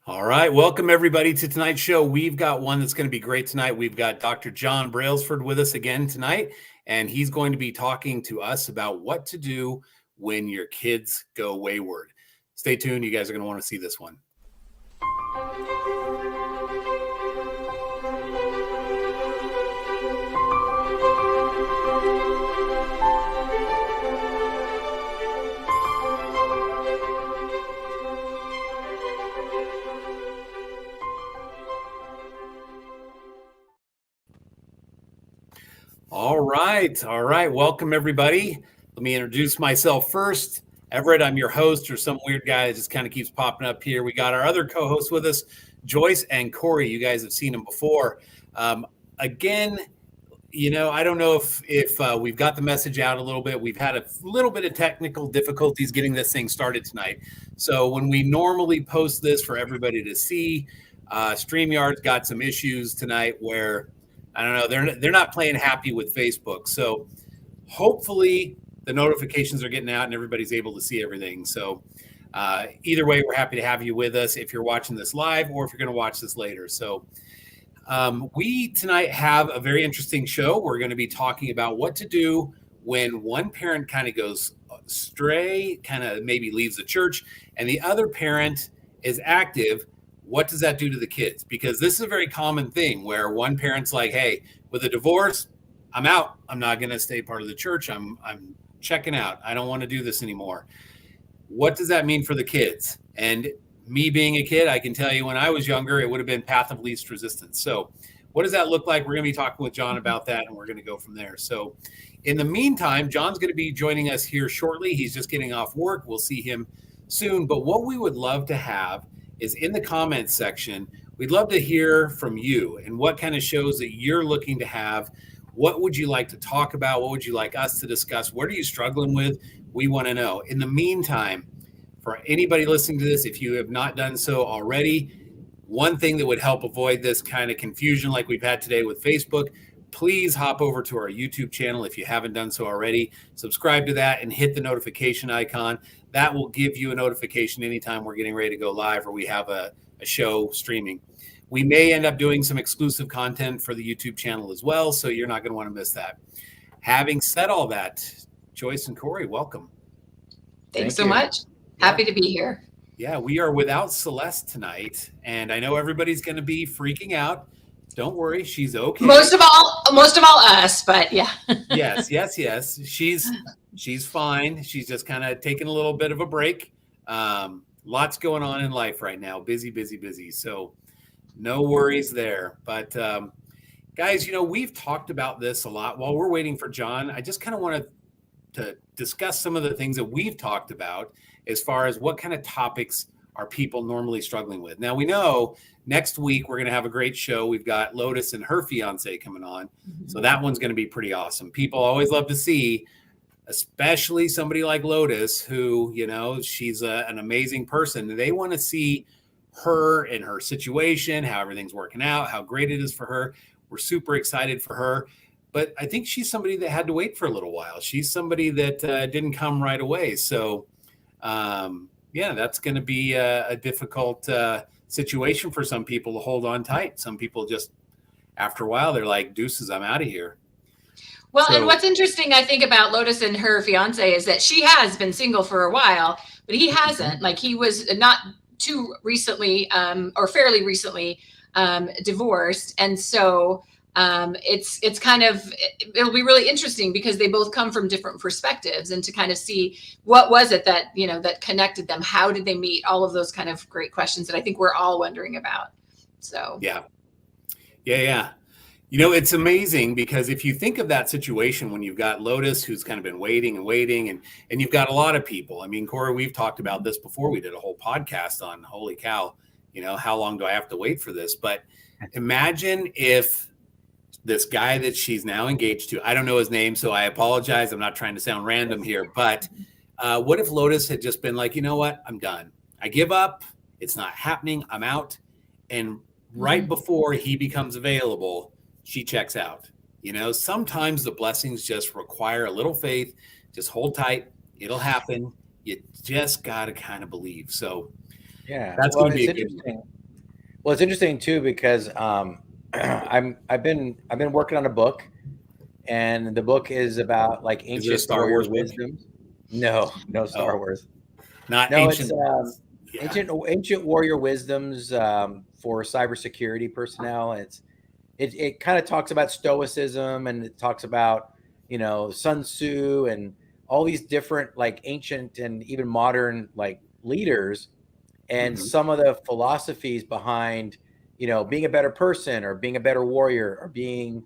All right. Welcome, everybody, to tonight's show. We've got one that's going to be great tonight. We've got Dr. John Brailsford with us again tonight, and he's going to be talking to us about what to do when your kids go wayward. Stay tuned. You guys are going to want to see this one. All right. Welcome, everybody. Let me introduce myself first. Everett, I'm your host, or some weird guy that just kind of keeps popping up here. We got our other co-hosts with us, Joyce and Corey. You guys have seen them before. Again, I don't know if we've got the message out a little bit. We've had a little bit of technical difficulties getting this thing started tonight. So when we normally post this for everybody to see, StreamYard's got some issues tonight where I don't know. They're not playing happy with Facebook. So hopefully the notifications are getting out and everybody's able to see everything. So either way, we're happy to have you with us if you're watching this live or if you're going to watch this later. So we tonight have a very interesting show. We're going to be talking about what to do when one parent kind of goes astray, kind of maybe leaves the church, and the other parent is active. What does that do to the kids? Because this is a very common thing where one parent's like, hey, with a divorce, I'm out. I'm not going to stay part of the church. I'm checking out. I don't want to do this anymore. What does that mean for the kids? And me being a kid, I can tell you when I was younger, it would have been path of least resistance. So what does that look like? We're going to be talking with John about that, and we're going to go from there. So in the meantime, John's going to be joining us here shortly. He's just getting off work. We'll see him soon. But what we would love to have is in the comments section. We'd love to hear from you and what kind of shows that you're looking to have. What would you like to talk about? What would you like us to discuss? What are you struggling with? We want to know. In the meantime, for anybody listening to this, if you have not done so already, one thing that would help avoid this kind of confusion like we've had today with Facebook, please hop over to our YouTube channel if you haven't done so already. Subscribe to that and hit the notification icon. That will give you a notification anytime we're getting ready to go live or we have a show streaming. We may end up doing some exclusive content for the YouTube channel as well, so you're not going to want to miss that. Having said all that, Joyce and Corey, welcome. Thanks so much. Happy to be here. Yeah, we are without Celeste tonight, and I know everybody's going to be freaking out. Don't worry, she's okay. Most of all us, but yeah. Yes. She's fine. She's just kind of taking a little bit of a break. Lots going on in life right now. Busy. So no worries there. But guys, we've talked about this a lot. While we're waiting for John, I just kind of wanted to discuss some of the things that we've talked about as far as what kind of topics are people normally struggling with. Now, we know next week we're going to have a great show. We've got Lotus and her fiance coming on. Mm-hmm. So that one's going to be pretty awesome. People always love to see, especially somebody like Lotus, who, she's an amazing person. They want to see her and her situation, how everything's working out, how great it is for her. We're super excited for her. But I think she's somebody that had to wait for a little while. She's somebody that didn't come right away. So, that's going to be a difficult situation for some people to hold on tight. Some people just, after a while, they're like, deuces, I'm out of here. Well, and what's interesting, I think, about Lotus and her fiance is that she has been single for a while, but he hasn't. Mm-hmm. Like, he was not too recently or fairly recently divorced. And so it's kind of, it'll be really interesting because they both come from different perspectives, and to kind of see what was it that, that connected them? How did they meet? All of those kind of great questions that I think we're all wondering about. So, yeah. It's amazing because if you think of that situation when you've got Lotus, who's kind of been waiting and you've got a lot of people. I mean, Corey, we've talked about this before. We did a whole podcast on, holy cow, how long do I have to wait for this? But imagine if this guy that she's now engaged to, I don't know his name, so I apologize. I'm not trying to sound random here, but what if Lotus had just been like, you know what? I'm done. I give up. It's not happening. I'm out. And right before he becomes available, she checks out. Sometimes the blessings just require a little faith. Just hold tight. It'll happen. You just got to kind of believe. So yeah, that's going to be a good interesting. Well, it's interesting too because I've been working on a book, and the book is about like Is it a ancient Star warrior Wars book? wisdoms. No, no Star Oh, Wars. not No, it's ancient. Yeah. ancient warrior wisdoms for cybersecurity personnel. It kind of talks about stoicism, and it talks about Sun Tzu and all these different like ancient and even modern like leaders, and Mhm. some of the philosophies behind being a better person or being a better warrior or being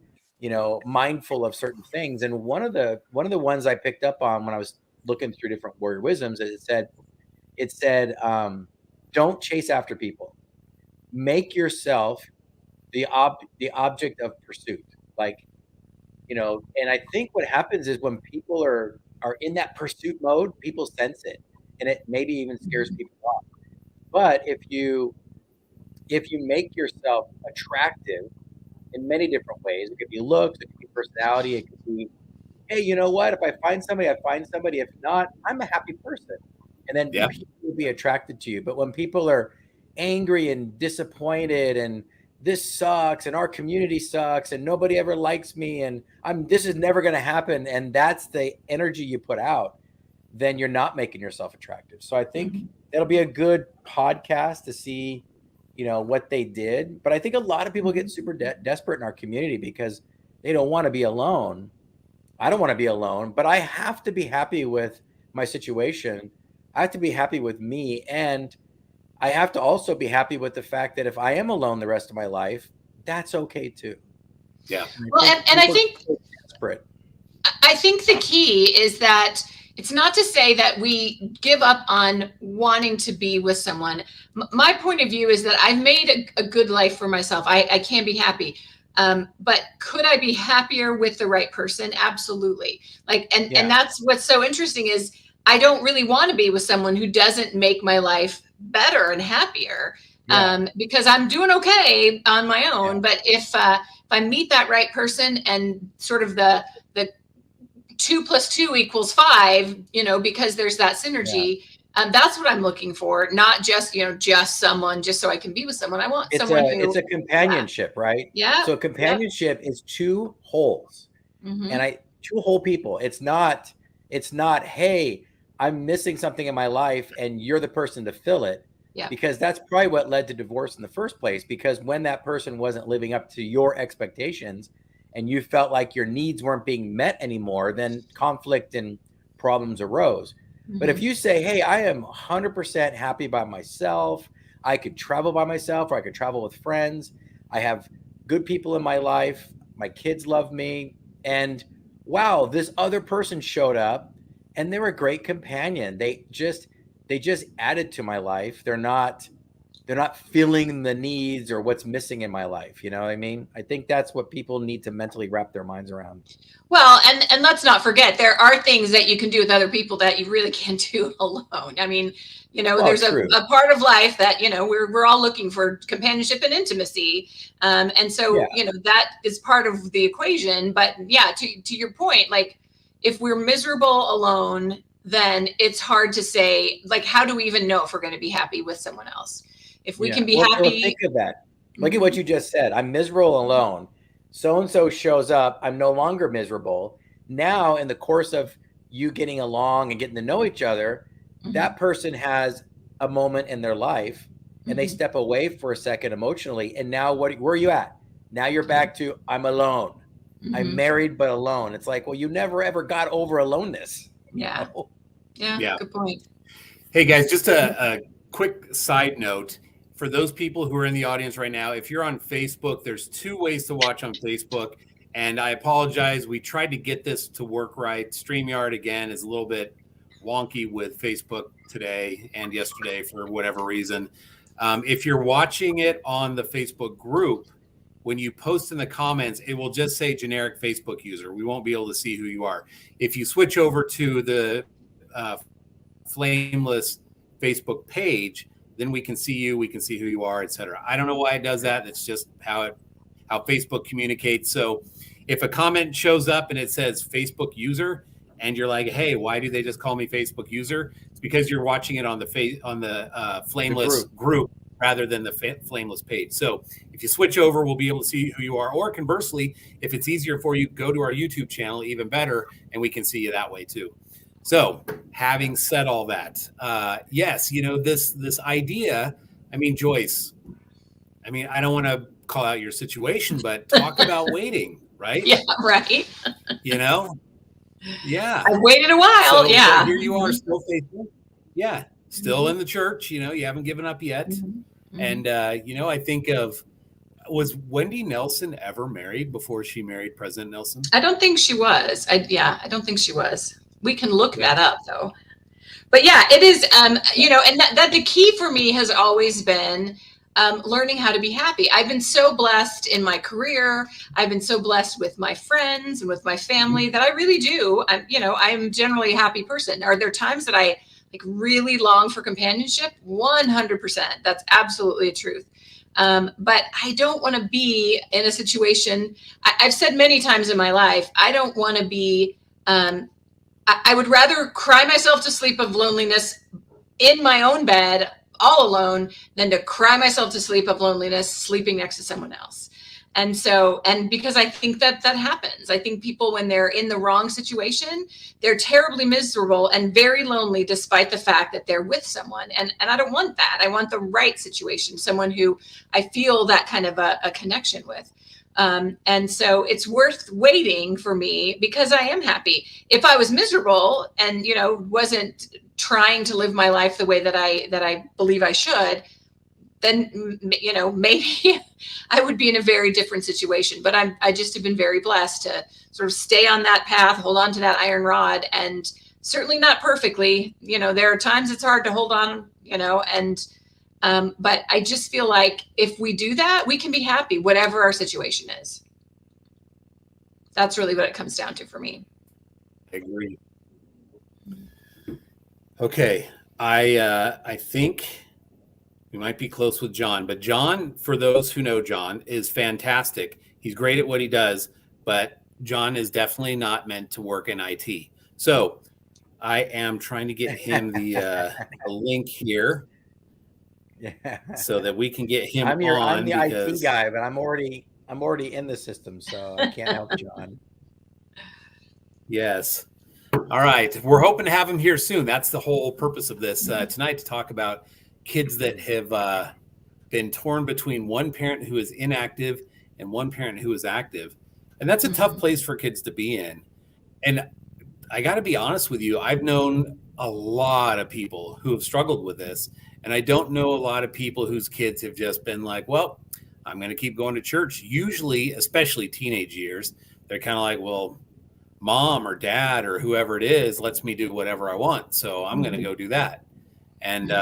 mindful of certain things. And one of the ones I picked up on when I was looking through different warrior wisdoms is it said don't chase after people, make yourself the object of pursuit. Like, and I think what happens is when people are in that pursuit mode, people sense it, and it maybe even scares Mhm. people off. But if you make yourself attractive in many different ways, it could be looks, it could be personality, it could be, hey, you know what? If I find somebody, I find somebody. If not, I'm a happy person. And then Yeah. people will be attracted to you. But when people are angry and disappointed and this sucks and our community sucks and nobody ever likes me and this is never going to happen, and that's the energy you put out, then you're not making yourself attractive. So I think Mhm. that'll be a good podcast to see, what they did. But I think a lot of people get Mhm. super desperate in our community because they don't want to be alone. I don't want to be alone, but I have to be happy with my situation. I have to be happy with me. And I have to also be happy with the fact that if I am alone the rest of my life, that's okay too. Yeah. And I Well, think and I people think are so desperate. I think the key is that it's not to say that we give up on wanting to be with someone. My point of view is that I've made a good life for myself. I can be happy. But could I be happier with the right person? Absolutely. Like, and Yeah. that's what's so interesting is I don't really want to be with someone who doesn't make my life better and happier. Yeah. Because I'm doing okay on my Yeah. own. But if I meet that right person and sort of the 2 + 2 = 5, because there's that Yeah. synergy. That's what I'm looking for, not just, just someone, just so I can be with someone. I want It's someone a who, it's a yeah, companionship, right? yeah, So yep. companionship is two holes. And Hmm. I two whole people. It's not, hey, I'm missing something in my life and you're the person to fill it, Yep. because that's probably what led to divorce in the first place, because when that person wasn't living up to your expectations and you felt like your needs weren't being met anymore, then conflict and problems arose. But if Hmm. you say, hey, I am 100% happy by myself, I could travel by myself or I could travel with friends, I have good people in my life, my kids love me, and wow, this other person showed up and they're a great companion. They just added to my life. They're not filling the needs or what's missing in my life. You know what I mean? I think that's what people need to mentally wrap their minds around. Well, and let's not forget there are things that you can do with other people that you really can't do alone. I mean, Well, there's a, true. a part of life that we're all looking for companionship and intimacy, and Yeah. so that is part of the equation. But yeah, to your point, like if we're miserable alone, then it's hard to say, like, how do we even know if we're going to be happy with someone else? If we Yeah. can be Well, think happy. of that. Look at what Mhm. you just said. I'm miserable alone. So and so shows up. I'm no longer miserable. Now, in the course of you getting along and getting to know each other, Mhm. that person has a moment in their life and they Mhm. step away for a second emotionally. And now, where are you at? Now you're Yeah. back to, I'm alone. I'm Mhm. married but alone. It's like, well, you never ever got over aloneness, you Yeah. know? Yeah. Yeah. Good point. Hey guys, just a quick side note for those people who are in the audience right now. If you're on Facebook, there's two ways to watch on Facebook. And I apologize. We tried to get this to work right. StreamYard, again, is a little bit wonky with Facebook today and yesterday for whatever reason. If you're watching it on the Facebook group, when you post in the comments, it will just say generic Facebook user. We won't be able to see who you are. If you switch over to the Flameless Facebook page, then we can see you, we can see who you are, etc. I don't know why it does that. It's just how Facebook communicates. So if a comment shows up and it says Facebook user, and you're like, hey, why do they just call me Facebook user? It's because you're watching it on the The Flameless group. group rather than the flameless page. So if you switch over, we'll be able to see who you are. Or conversely, if it's easier for you, go to our YouTube channel, even better, and we can see you that way too. So having said all that, yes, this idea, I mean, Joyce, I mean, I don't want to call out your situation, but talk about waiting, right? Yeah, right. Yeah. I've waited a while. So here you are, still faithful. Yeah. Still in the church, you haven't given up yet. Mm-hmm. And, I think was Wendy Nelson ever married before she married President Nelson? I don't think she was. I don't think she was. We can look that up though. But yeah, it is, and that the key for me has always been learning how to be happy. I've been so blessed in my career. I've been so blessed with my friends and with my family that I really do. I'm generally a happy person. Are there times that I really long for companionship? 100%. That's absolutely a truth. But I don't want to be in a situation. I've said many times in my life, I don't want to be, I would rather cry myself to sleep of loneliness in my own bed all alone than to cry myself to sleep of loneliness sleeping next to someone else. And because I think that happens. I think people, when they're in the wrong situation, they're terribly miserable and very lonely, despite the fact that they're with someone. And I don't want that. I want the right situation, someone who I feel that kind of a connection with. And so it's worth waiting for me because I am happy. If I was miserable and, wasn't trying to live my life the way that I believe I should, then, maybe I would be in a very different situation. But I just have been very blessed to sort of stay on that path, hold on to that iron rod, and certainly not perfectly. There are times it's hard to hold on, but I just feel like if we do that, we can be happy, whatever our situation is. That's really what it comes down to for me. I agree. Okay. I think we might be close with John, but John, for those who know John, is fantastic. He's great at what he does, but John is definitely not meant to work in IT. So I am trying to get him the link here. Yeah. So that we can get him I'm on. I'm the IT guy, but I'm already in the system, so I can't help John. Yes. All right. We're hoping to have him here soon. That's the whole purpose of this tonight, to talk about kids that have been torn between one parent who is inactive and one parent who is active. And that's a tough place for kids to be in. And I got to be honest with you. I've known a lot of people who have struggled with this. And I don't know a lot of people whose kids have just been like, well, I'm going to keep going to church. Usually, especially teenage years, they're kind of like, well, mom or dad or whoever it is lets me do whatever I want. So I'm going to go do that. And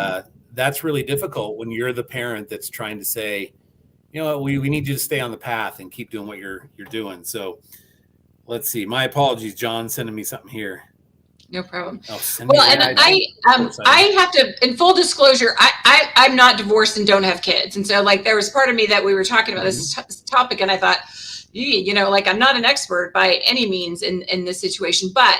that's really difficult when you're the parent that's trying to say, we need you to stay on the path and keep doing what you're doing. So let's see. My apologies, John, sending me something here. No problem. Well, and I have to, in full disclosure, I'm not divorced and don't have kids. And so there was part of me that we were talking about this topic, and I thought, I'm not an expert by any means in this situation, but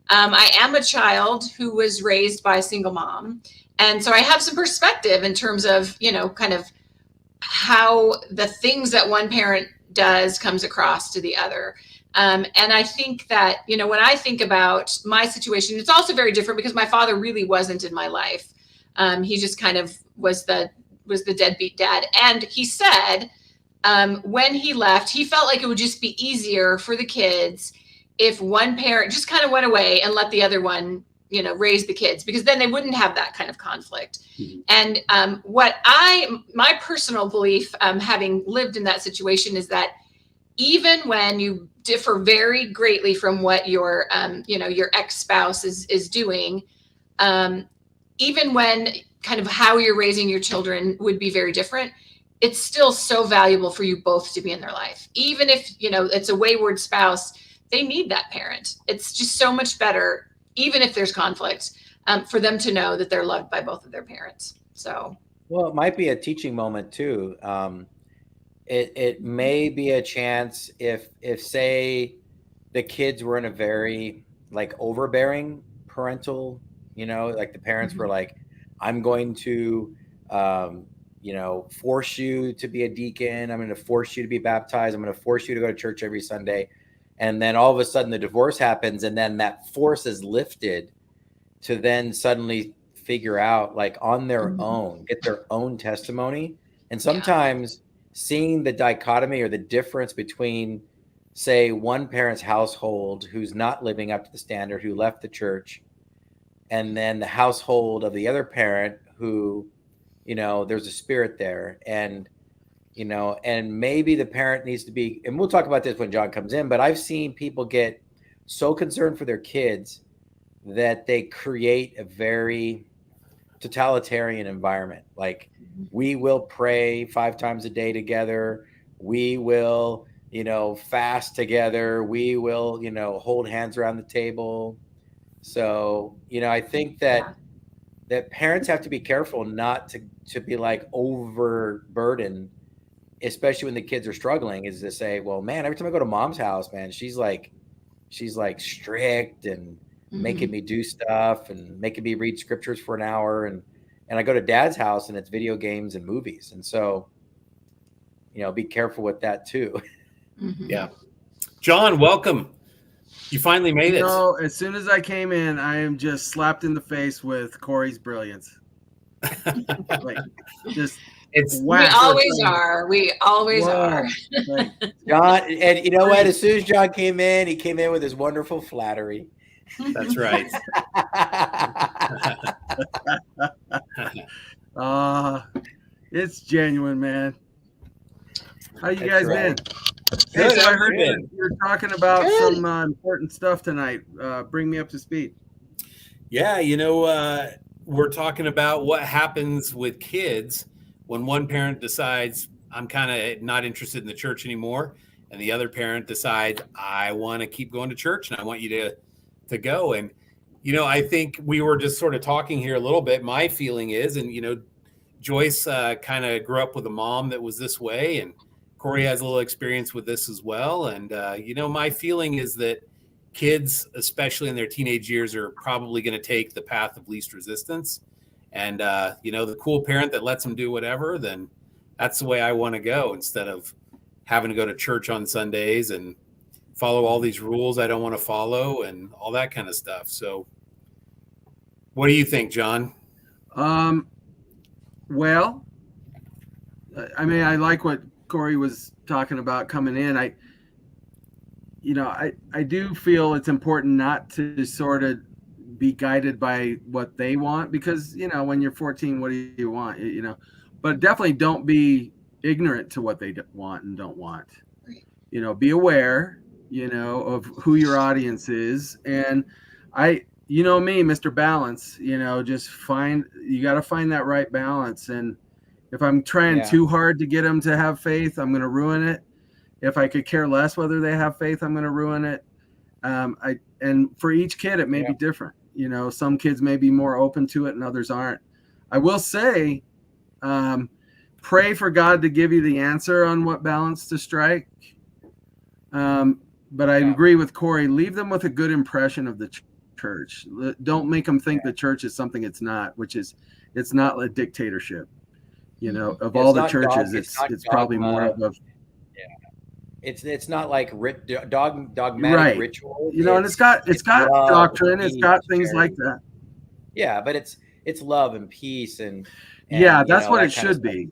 I am a child who was raised by a single mom. And so I have some perspective in terms of, kind of how the things that one parent does comes across to the other. And I think that, when I think about my situation, it's also very different because my father really wasn't in my life. He just kind of was the deadbeat dad. And he said, when he left, he felt like it would just be easier for the kids if one parent just kind of went away and let the other one, raise the kids, because then they wouldn't have that kind of conflict. And my personal belief, having lived in that situation, is that even when you differ very greatly from what your ex-spouse is doing, even when kind of how you're raising your children would be very different, it's still so valuable for you both to be in their life. Even if, it's a wayward spouse, they need that parent. It's just so much better, even if there's conflict, for them to know that they're loved by both of their parents. So, well, it might be a teaching moment too. It may be a chance if say the kids were in a very overbearing parental, the parents were like, I'm going to force you to be a deacon. I'm going to force you to be baptized. I'm going to force you to go to church every Sunday. And then all of a sudden the divorce happens, and then that force is lifted to then suddenly figure out, like, on their own, get their own testimony. And sometimes seeing the dichotomy or the difference between, say, one parent's household who's not living up to the standard, who left the church, and then the household of the other parent who, there's a spirit there. And, and maybe the parent needs to be, and we'll talk about this when John comes in, but I've seen people get so concerned for their kids that they create a very totalitarian environment. Like, we will pray 5 times a day together. We will, fast together. We will, hold hands around the table. So, I think that parents have to be careful not to be like overburdened, especially when the kids are struggling, is to say, well, man, every time I go to mom's house, man, she's like strict and making me do stuff and making me read scriptures for an hour. And I go to dad's house and it's video games and movies. And so, be careful with that too. Yeah. John, welcome. You finally made it. As soon as I came in, I am just slapped in the face with Corey's brilliance. Like, just we always are. We always are. Like, John, and you know what? As soon as John came in, he came in with his wonderful flattery. That's right. It's genuine, man. How you guys been? Good. So I heard you're talking about some important stuff tonight. Bring me up to speed. Yeah, we're talking about what happens with kids when one parent decides, I'm kind of not interested in the church anymore, and the other parent decides, I want to keep going to church and I want you to go. And I think we were just sort of talking here a little bit. My feeling is, and Joyce kind of grew up with a mom that was this way, and Corey has a little experience with this as well. And my feeling is that kids, especially in their teenage years, are probably going to take the path of least resistance. And the cool parent that lets them do whatever, then that's the way I want to go, instead of having to go to church on Sundays and follow all these rules I don't want to follow and all that kind of stuff. So what do you think, John? Well, I mean, I like what Corey was talking about coming in. I do feel it's important not to sort of be guided by what they want, because, when you're 14, what do you want? But definitely don't be ignorant to what they want and don't want. Be aware, of who your audience is. And me, Mr. Balance, you got to find that right balance. And if I'm trying too hard to get them to have faith, I'm going to ruin it. If I could care less whether they have faith, I'm going to ruin it. And for each kid, it may be different. Some kids may be more open to it and others aren't. I will say, pray for God to give you the answer on what balance to strike. But I agree with Corey. Leave them with a good impression of the church. Don't make them think the church is something it's not, which is, it's not a dictatorship. Of all the churches, it's probably more of a. It's not like dogmatic ritual. And it's got doctrine. It's got things like that. Yeah, but it's love and peace and that's what it should be.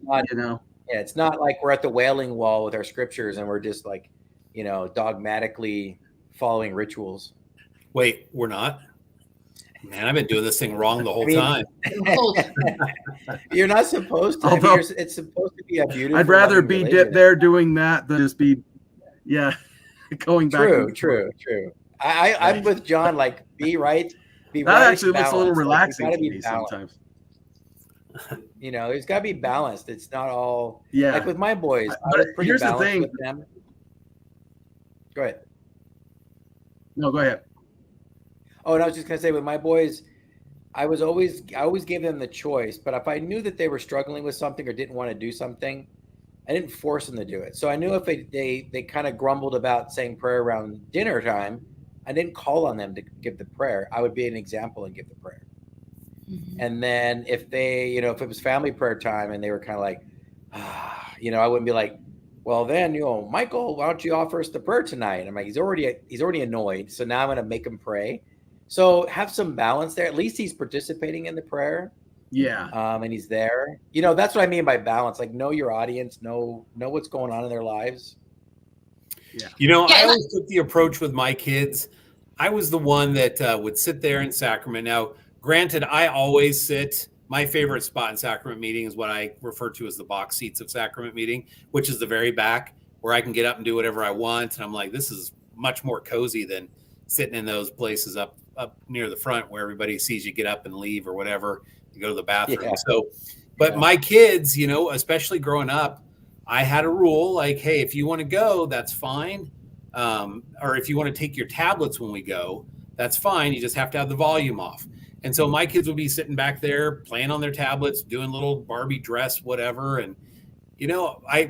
It's not like we're at the Wailing Wall with our scriptures and we're just like, dogmatically following rituals. Wait, we're not? Man, I've been doing this thing wrong the whole time. You're not supposed to. Although, it's supposed to be a beautiful. I'd rather be there doing that than just be, going back. True. I'm with John. Like, be right. That actually looks a little relaxing to me sometimes. It's got to be balanced. It's not all. Yeah. Like with my boys, I was pretty here's the balanced thing. with them. Go ahead. No, go ahead. Oh, and I was just gonna say, with my boys, I always gave them the choice. But if I knew that they were struggling with something or didn't want to do something, I didn't force them to do it. So I knew if they kind of grumbled about saying prayer around dinner time, I didn't call on them to give the prayer. I would be an example and give the prayer. And then if they, if it was family prayer time and they were kind of like, I wouldn't be like, well, then, Michael, why don't you offer us the prayer tonight? I'm like, he's already annoyed. So now I'm going to make him pray. So have some balance there. At least he's participating in the prayer. Yeah. And he's there. That's what I mean by balance. Like, know your audience, know what's going on in their lives. Yeah. I always took the approach with my kids. I was the one that would sit there in sacrament. Now, granted, I always sit. My favorite spot in sacrament meeting is what I refer to as the box seats of sacrament meeting, which is the very back where I can get up and do whatever I want. And I'm like, this is much more cozy than sitting in those places up near the front where everybody sees you get up and leave or whatever. You go to the bathroom. Yeah. So, but my kids, especially growing up, I had a rule like, hey, if you want to go, that's fine. Or if you want to take your tablets when we go, that's fine. You just have to have the volume off. And so my kids would be sitting back there playing on their tablets, doing little Barbie dress, whatever. And,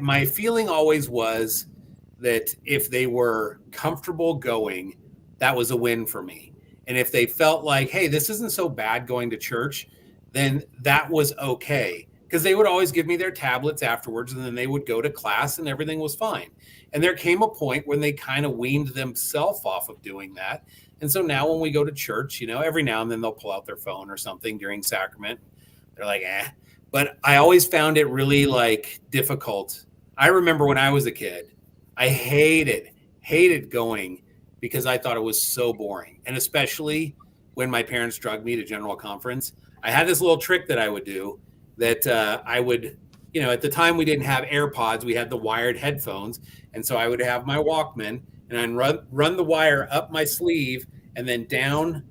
my feeling always was that if they were comfortable going, that was a win for me. And if they felt like, hey, this isn't so bad going to church, then that was okay. Because they would always give me their tablets afterwards, and then they would go to class and everything was fine. And there came a point when they kind of weaned themselves off of doing that. And so now when we go to church, every now and then they'll pull out their phone or something during sacrament. They're like, But I always found it really difficult. I remember when I was a kid, I hated going because I thought it was so boring. And especially when my parents drugged me to general conference, I had this little trick that I would do that I would, at the time we didn't have AirPods, we had the wired headphones. And so I would have my Walkman and I'd run the wire up my sleeve and then down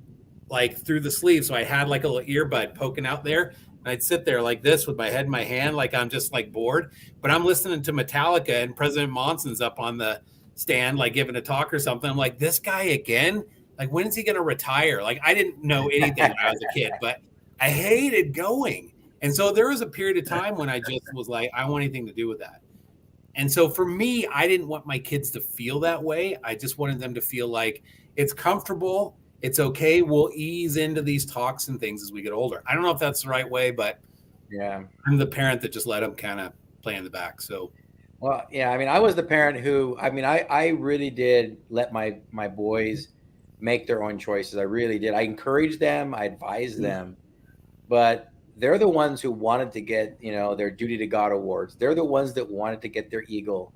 through the sleeve. So I had a little earbud poking out there. And I'd sit there like this with my head in my hand, like I'm just bored. But I'm listening to Metallica and President Monson's up on the stand, giving a talk or something. I'm like, this guy again? When is he going to retire? I didn't know anything when I was a kid, but I hated going. And so there was a period of time when I just was like, I don't want anything to do with that. And so for me, I didn't want my kids to feel that way. I just wanted them to feel like it's comfortable. It's okay. We'll ease into these talks and things as we get older. I don't know if that's the right way, but yeah, I'm the parent that just let them kind of play in the back. So, well, yeah, I was the parent who, I really did let my boys make their own choices. I really did. I encouraged them. I advised them, but they're the ones who wanted to get, their Duty to God awards. They're the ones that wanted to get their Eagle,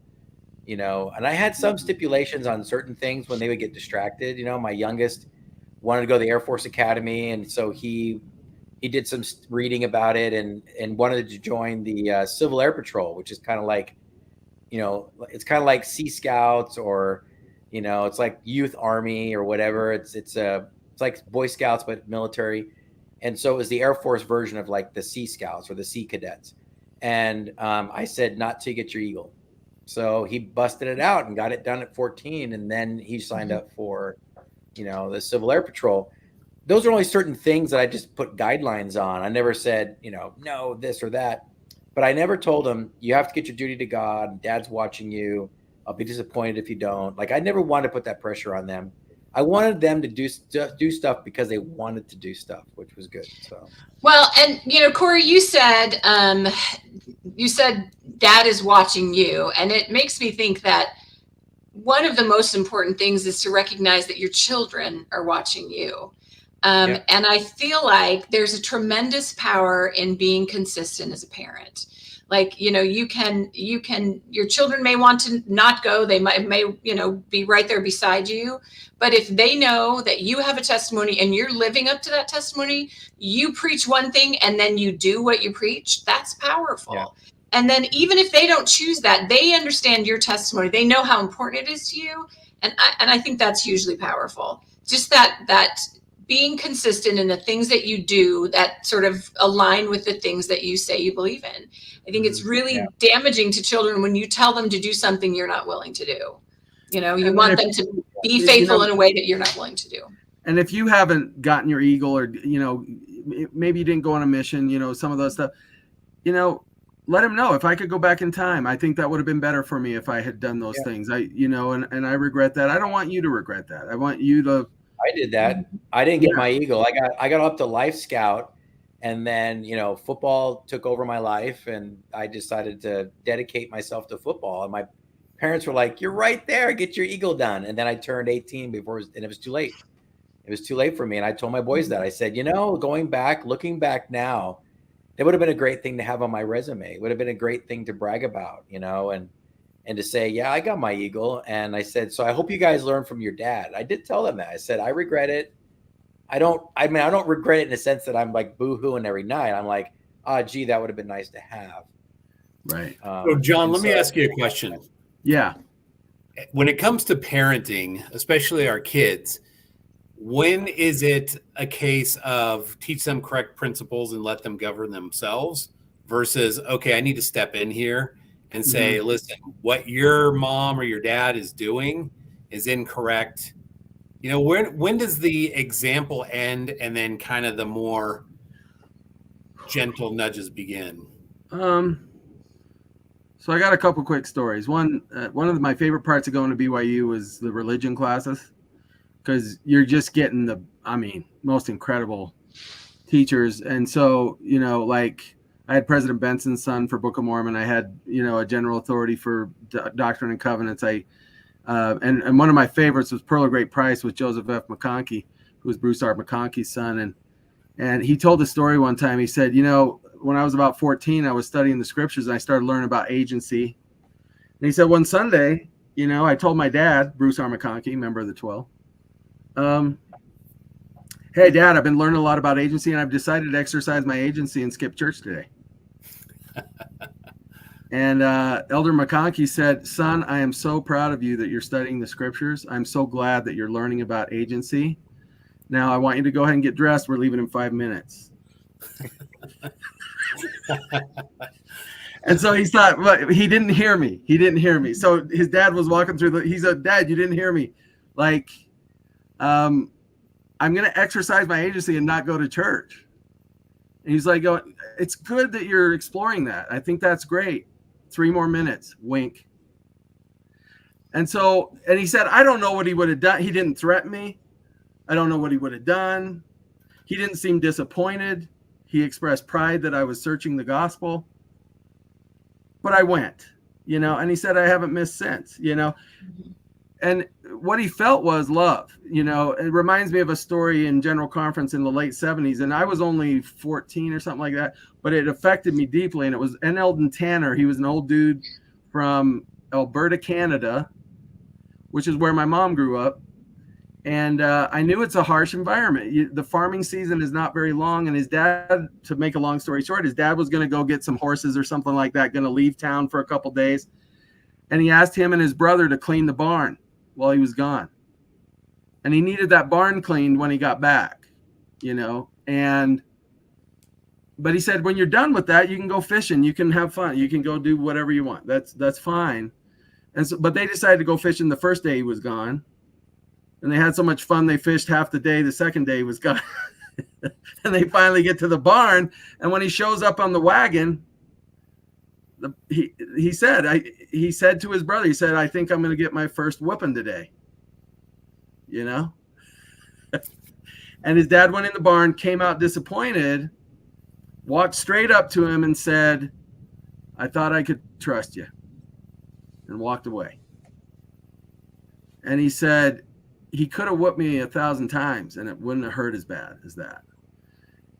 and I had some stipulations on certain things when they would get distracted. My youngest wanted to go to the Air Force Academy. And so he did some reading about it and wanted to join the Civil Air Patrol, which is kind of like, it's kind of like Sea Scouts or, it's like Youth Army or whatever. It's like Boy Scouts, but military. And so it was the Air Force version of the Sea Scouts or the Sea Cadets. And I said, not till you get your Eagle. So he busted it out and got it done at 14. And then he signed up for, the Civil Air Patrol. Those are only certain things that I just put guidelines on. I never said, no, this or that. But I never told him, you have to get your duty to God. Dad's watching you. I'll be disappointed if you don't. I never wanted to put that pressure on them. I wanted them to do stuff because they wanted to do stuff, which was good. So, well, and Corey, you said Dad is watching you, and it makes me think that one of the most important things is to recognize that your children are watching you. And I feel like there's a tremendous power in being consistent as a parent. You can, your children may want to not go. They may, be right there beside you. But if they know that you have a testimony and you're living up to that testimony, you preach one thing and then you do what you preach, that's powerful. Yeah. And then even if they don't choose that, they understand your testimony. They know how important it is to you. And I think that's hugely powerful. Just that being consistent in the things that you do that sort of align with the things that you say you believe in. I think it's really damaging to children when you tell them to do something you're not willing to do. You want them to be faithful in a way that you're not willing to do. And if you haven't gotten your Eagle or, maybe you didn't go on a mission, some of those stuff, let him know. If I could go back in time, I think that would have been better for me if I had done those things. And I regret that. I don't want you to regret that. I want you to. I did that. I didn't get my Eagle. I got up to Life Scout And then, football took over my life, and I decided to dedicate myself to football. And my parents were like, "You're right there. Get your Eagle done." And then I turned 18 and it was too late. It was too late for me. And I told my boys that. I said, looking back now, that would have been a great thing to have on my resume. It would have been a great thing to brag about, and to say, yeah, I got my Eagle. And I said, so I hope you guys learn from your dad. I did tell them that. I said, I regret it. I don't regret it in the sense that I'm like boo-hooing every night. I'm like, gee, that would have been nice to have. Right. So John, let me ask you a question. Yeah. When it comes to parenting, especially our kids, when is it a case of teach them correct principles and let them govern themselves versus, okay, I need to step in here and say, listen, what your mom or your dad is doing is incorrect. When does the example end and then kind of the more gentle nudges begin? So I got a couple quick stories. One of my favorite parts of going to BYU was the religion classes, because you're just getting the most incredible teachers. And so, like I had President Benson's son for Book of Mormon. I had, a general authority for Doctrine and Covenants. And one of my favorites was Pearl of Great Price with Joseph F. McConkie, who was Bruce R. McConkie's son. And he told a story one time. He said, when I was about 14, I was studying the scriptures and I started learning about agency. And he said, one Sunday, I told my dad, Bruce R. McConkie, member of the 12, hey, Dad, I've been learning a lot about agency and I've decided to exercise my agency and skip church today. And Elder McConkie said, son, I am so proud of you that you're studying the scriptures. I'm so glad that you're learning about agency. Now I want you to go ahead and get dressed. We're leaving in 5 minutes. And so he thought, well, he didn't hear me. So his dad was walking through he said, Dad, you didn't hear me. Like, I'm going to exercise my agency and not go to church. And he's like, it's good that you're exploring that. I think that's great. 3 more minutes, wink. And he said, I don't know what he would have done. He didn't threaten me. I don't know what he would have done. He didn't seem disappointed. He expressed pride that I was searching the gospel. But I went, and he said, I haven't missed since, And what he felt was love. It reminds me of a story in General Conference in the late 70s. And I was only 14 or something like that, but it affected me deeply. And it was N. Eldon Tanner. He was an old dude from Alberta, Canada, which is where my mom grew up. And I knew it's a harsh environment. The farming season is not very long. And his dad, to make a long story short, his dad was going to go get some horses or something like that, going to leave town for a couple days. And he asked him and his brother to clean the barn while he was gone. And he needed that barn cleaned when he got back, but he said, when you're done with that, you can go fishing, you can have fun, you can go do whatever you want. That's fine. And so, but they decided to go fishing the first day he was gone. And they had so much fun, they fished half the day. The second day he was gone. And they finally get to the barn. And when he shows up on the wagon, he said to his brother, he said, I think I'm going to get my first whooping today. And his dad went in the barn, came out disappointed, walked straight up to him and said, I thought I could trust you, and walked away. And he said, he could have whooped me 1,000 times and it wouldn't have hurt as bad as that.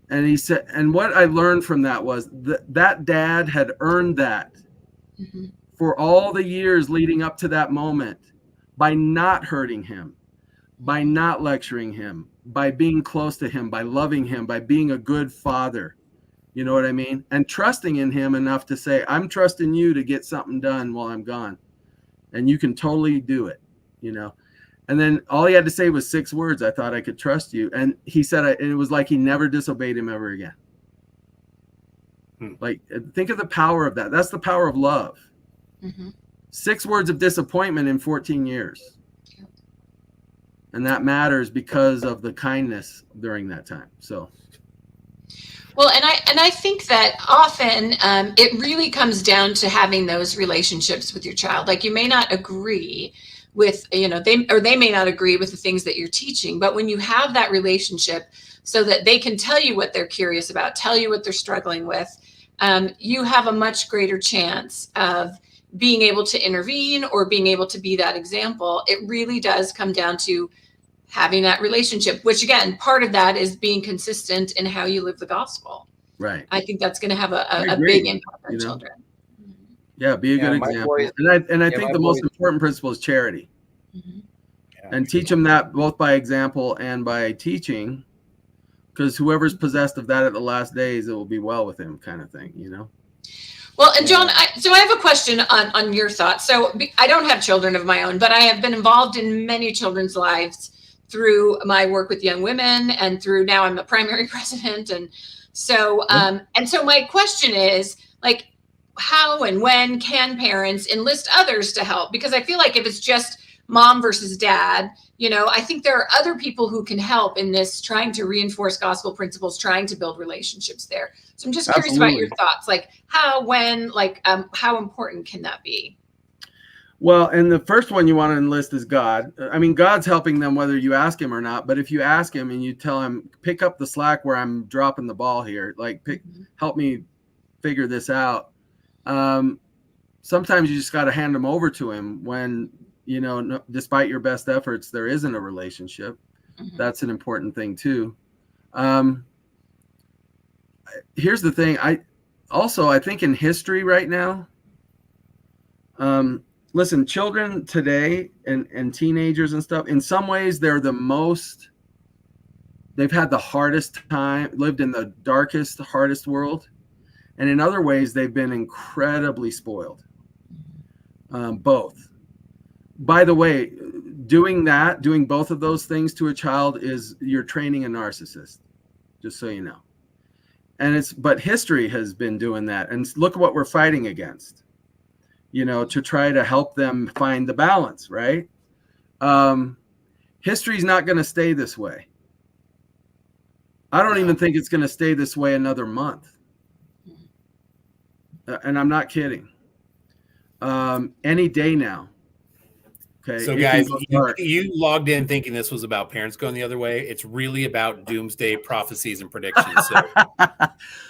And he said, and what I learned from that was that dad had earned that for all the years leading up to that moment by not hurting him, by not lecturing him, by being close to him, by loving him, by being a good father. You know what I mean? And trusting in him enough to say, I'm trusting you to get something done while I'm gone. And you can totally do it, And then all he had to say was 6 words. I thought I could trust you. And he said, it was like he never disobeyed him ever again. Like, think of the power of that. That's the power of love. 6 words of disappointment in 14 years. And that matters because of the kindness during that time. So. Well, and I think that often it really comes down to having those relationships with your child. Like, you may not agree, with, they may not agree with the things that you're teaching, but when you have that relationship so that they can tell you what they're curious about, tell you what they're struggling with, you have a much greater chance of being able to intervene or being able to be that example. It really does come down to having that relationship, which again, part of that is being consistent in how you live the gospel. Right. I think that's going to have a big impact on children. Yeah, be a good example. And I think the most important principle is charity. Mm-hmm. And teach them that both by example and by teaching, because whoever's possessed of that at the last days, it will be well with him, kind of thing, Well, and John, so I have a question on your thoughts. So I don't have children of my own, but I have been involved in many children's lives through my work with young women, and through now I'm a primary president. And so, so my question is, like, how and when can parents enlist others to help? Because I feel like if it's just mom versus dad, I think there are other people who can help in this, trying to reinforce gospel principles, trying to build relationships there. So I'm just curious about your thoughts, like how, when, how important can that be? Well, and the first one you want to enlist is God. I mean, God's helping them whether you ask him or not. But if you ask him and you tell him, pick up the slack where I'm dropping the ball here, help me figure this out. Sometimes you just got to hand them over to him when, despite your best efforts, there isn't a relationship. Mm-hmm. That's an important thing too. Here's the thing. I think in history right now, listen, children today and teenagers and stuff, in some ways they've had the hardest time, lived in the darkest, hardest world. And in other ways, they've been incredibly spoiled. Both. By the way, doing both of those things to a child you're training a narcissist, just so you know. But history has been doing that. And look at what we're fighting against, to try to help them find the balance, right? History's not going to stay this way. I don't even think it's going to stay this way another month. And I'm not kidding. Any day now. Okay. So guys, you logged in thinking this was about parents going the other way. It's really about doomsday prophecies and predictions. So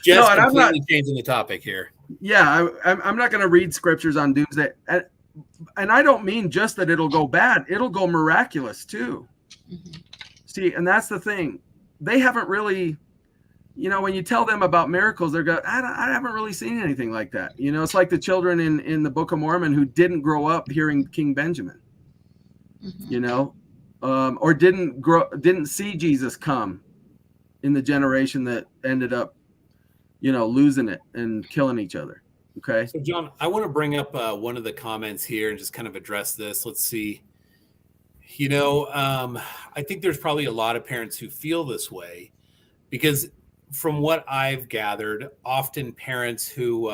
just completely changing the topic here. Yeah, I'm not going to read scriptures on doomsday. And I don't mean just that it'll go bad. It'll go miraculous too. Mm-hmm. See, and that's the thing. They haven't really, when you tell them about miracles, they're going, I haven't really seen anything like that. It's like the children in the Book of Mormon who didn't grow up hearing King Benjamin, mm-hmm. Or didn't see Jesus come in the generation that ended up, losing it and killing each other. Okay. So John, I want to bring up one of the comments here and just kind of address this. Let's see. I think there's probably a lot of parents who feel this way because from what I've gathered, often parents who,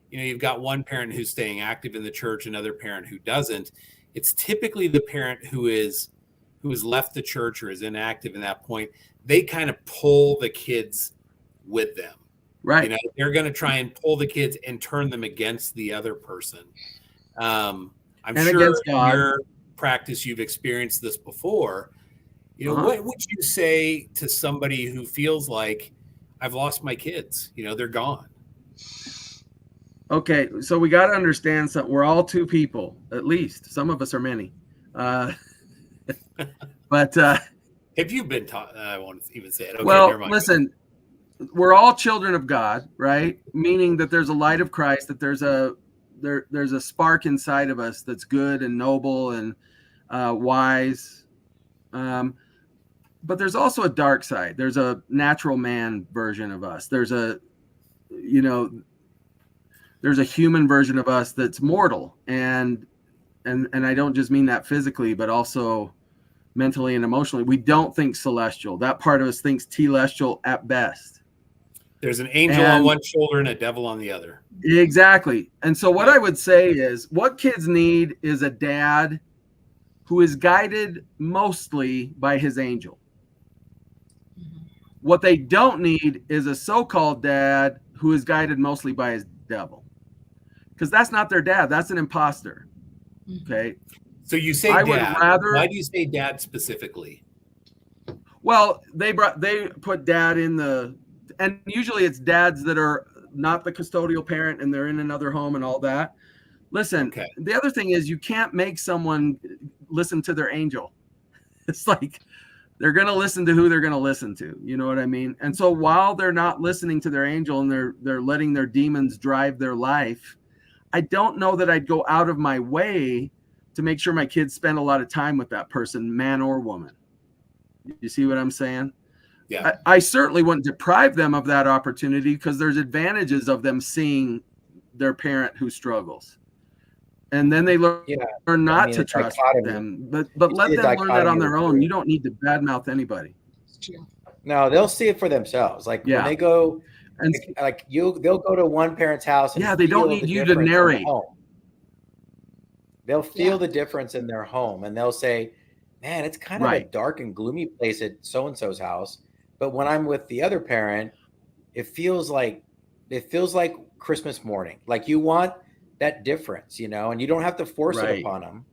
you've got one parent who's staying active in the church, another parent who doesn't. It's typically the parent who has left the church or is inactive in that point. They kind of pull the kids with them. Right. They're going to try and pull the kids and turn them against the other person. I'm sure in your practice you've experienced this before. What would you say to somebody who feels like I've lost my kids? They're gone. Okay, so we got to understand something. We're all two people, at least. Some of us are many. But have you been taught? I won't even say it. Okay, well, listen, we're all children of God, right? Meaning that there's a light of Christ, that there's a spark inside of us that's good and noble and wise. But there's also a dark side. There's a natural man version of us. There's a human version of us that's mortal. And I don't just mean that physically, but also mentally and emotionally. We don't think celestial. That part of us thinks telestial at best. There's an angel on one shoulder and a devil on the other. Exactly. And so what I would say is what kids need is a dad who is guided mostly by his angel. What they don't need is a so-called dad who is guided mostly by his devil. Because that's not their dad. That's an imposter. Okay. So you say I would dad. rather. Why do you say dad specifically? Well, they put dad in the, and usually it's dads that are not the custodial parent and they're in another home and all that. Listen, Okay. The other thing is you can't make someone listen to their angel. It's like they're going to listen to who they're going to listen to. You know what I mean? And so while they're not listening to their angel and they're letting their demons drive their life, I don't know that I'd go out of my way to make sure my kids spend a lot of time with that person, man or woman. You see what I'm saying? Yeah. I certainly wouldn't deprive them of that opportunity because there's advantages of them seeing their parent who struggles. And then they learn not to trust them, but let them learn that on their own. You don't need to badmouth anybody. No, they'll see it for themselves. Like when they go, and they'll go to one parent's house. And they don't need you to narrate. They'll feel the difference in their home, and they'll say, man, it's kind of a dark and gloomy place at so-and-so's house. But when I'm with the other parent, it feels like Christmas morning. Like you want that difference, and you don't have to force it upon them.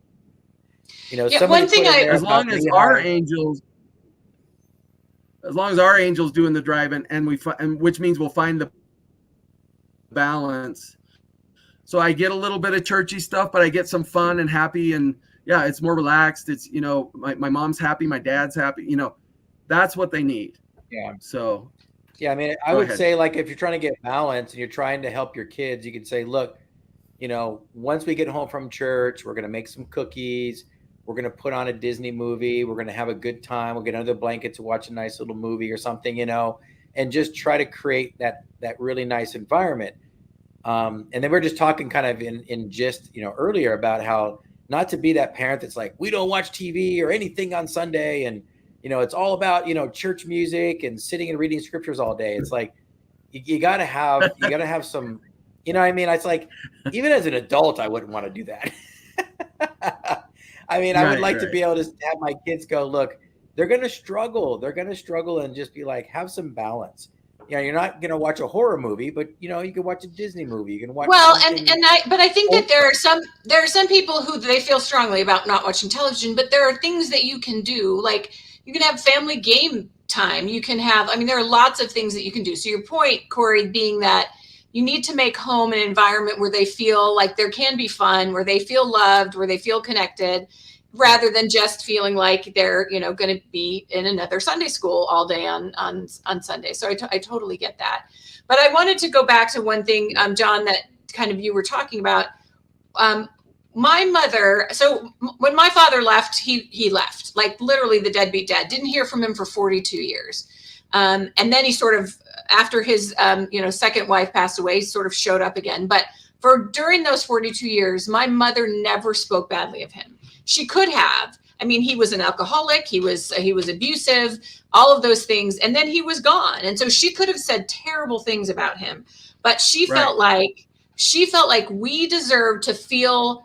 One thing as long as our angels doing the driving, and which means we'll find the balance. So I get a little bit of churchy stuff, but I get some fun and happy, and it's more relaxed. It's my mom's happy, my dad's happy. That's what they need. Yeah. So. Yeah, I mean, I would say like if you're trying to get balance and you're trying to help your kids, you can say, look, once we get home from church, we're going to make some cookies. We're going to put on a Disney movie. We're going to have a good time. We'll get under the blanket to watch a nice little movie or something, and just try to create that really nice environment. And then we're just talking kind of in just, earlier about how not to be that parent that's like, we don't watch TV or anything on Sunday. And, it's all about, church music and sitting and reading scriptures all day. It's like, you gotta have some, I mean, it's like, even as an adult, I wouldn't want to do that. I mean, I would like to be able to have my kids go, look, they're going to struggle. They're going to struggle and just be like, have some balance. You're not going to watch a horror movie, but you can watch a Disney movie. You can watch. Well, but I think that there are some people who they feel strongly about not watching television, but there are things that you can do. Like you can have family game time. You can have, there are lots of things that you can do. So your point, Corey, being that you need to make home an environment where they feel like there can be fun, where they feel loved, where they feel connected, rather than just feeling like they're, going to be in another Sunday school all day on Sunday. So I totally get that. But I wanted to go back to one thing, John, that kind of you were talking about. My mother, so when my father left, he left, like literally the deadbeat dad. Didn't hear from him for 42 years. And then he sort of, after his, second wife passed away, he sort of showed up again. But during those 42 years, my mother never spoke badly of him. She could have. He was an alcoholic. He was abusive, all of those things. And then he was gone. And so she could have said terrible things about him, but she felt like we deserved to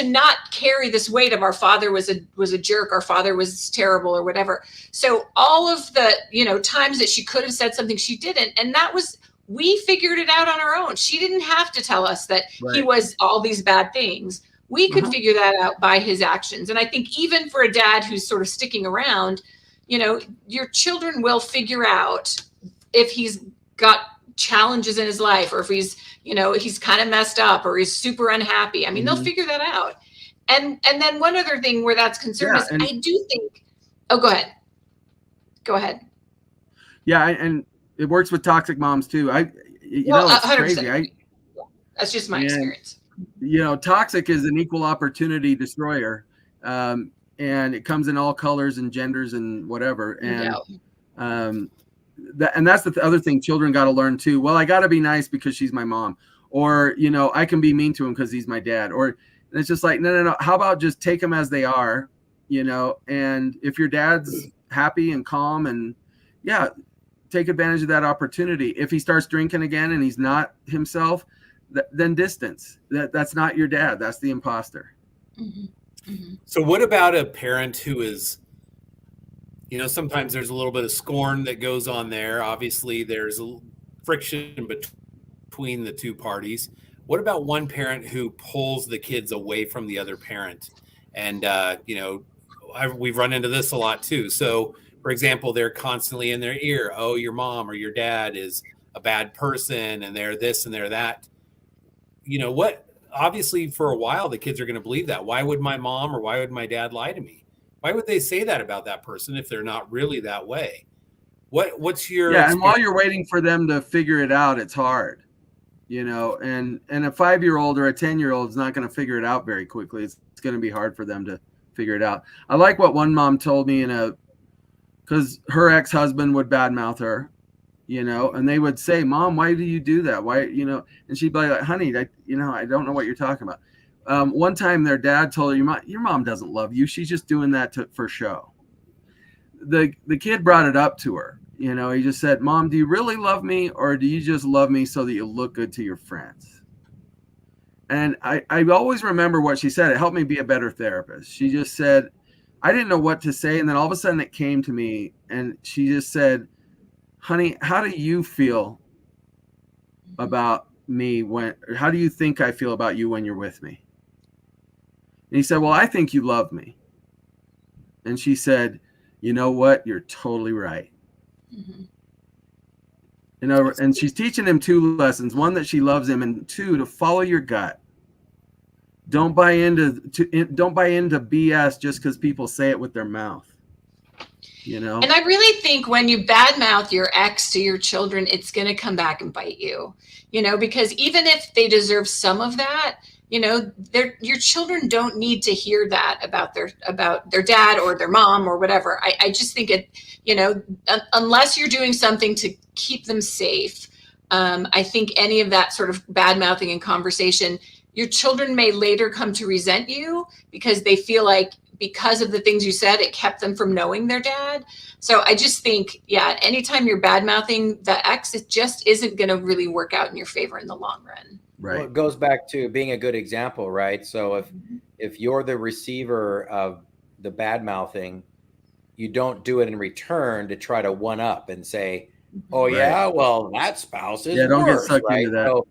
not carry this weight of our father was a jerk, our father was terrible or whatever. So all of the, times that she could have said something, she didn't. And we figured it out on our own. She didn't have to tell us that he was all these bad things. We could figure that out by his actions. And I think even for a dad who's sort of sticking around, your children will figure out if he's got challenges in his life, or if he's, he's kind of messed up, or he's super unhappy. They'll figure that out. And then one other thing where that's concerned is I do think, go ahead. Yeah. And it works with toxic moms too. It's 100%. Crazy. That's just my experience. Toxic is an equal opportunity destroyer. And it comes in all colors and genders and whatever. And, and that's the other thing children got to learn too. Well, I got to be nice because she's my mom, or, I can be mean to him because he's my dad, or it's just like, no. How about just take them as they are, and if your dad's happy and calm and take advantage of that opportunity. If he starts drinking again and he's not himself, then distance. That's not your dad. That's the imposter. Mm-hmm. Mm-hmm. So what about a parent who is, sometimes there's a little bit of scorn that goes on there. Obviously, there's a friction between the two parties. What about one parent who pulls the kids away from the other parent And, we've run into this a lot too. So, for example, they're constantly in their ear, oh, your mom or your dad is a bad person and they're this and they're that. What? Obviously, for a while, the kids are going to believe that. Why would my mom or why would my dad lie to me? Why would they say that about that person if they're not really that way? What's your experience? And while you're waiting for them to figure it out, it's hard, and a 5-year-old or a 10-year-old is not going to figure it out very quickly. It's going to be hard for them to figure it out. I like what one mom told me because her ex-husband would badmouth her, and they would say, Mom, why do you do that? Why, and she'd be like, honey, I don't know what you're talking about. One time their dad told her, your mom doesn't love you. She's just doing that for show. The kid brought it up to her. He just said, Mom, do you really love me, or do you just love me so that you look good to your friends? And I always remember what she said. It helped me be a better therapist. She just said, I didn't know what to say. And then all of a sudden it came to me, and she just said, honey, how do you feel about me how do you think I feel about you when you're with me? And he said, well, I think you love me. And she said, you know what? You're totally right. Mm-hmm. And she's teaching him 2 lessons. One, that she loves him, and 2, to follow your gut. Don't buy into BS just because people say it with their mouth. And I really think when you badmouth your ex to your children, it's going to come back and bite you, because even if they deserve some of that, your children don't need to hear that about their dad or their mom or whatever. I just think unless you're doing something to keep them safe, I think any of that sort of bad mouthing and conversation, your children may later come to resent you because they feel like because of the things you said, it kept them from knowing their dad. So I just think, anytime you're bad mouthing the ex, it just isn't going to really work out in your favor in the long run. Right. Well, it goes back to being a good example, right? So if you're the receiver of the bad mouthing, you don't do it in return to try to one up and say, oh, right. Yeah, well, that spouse is don't worse, get sucked right? into that.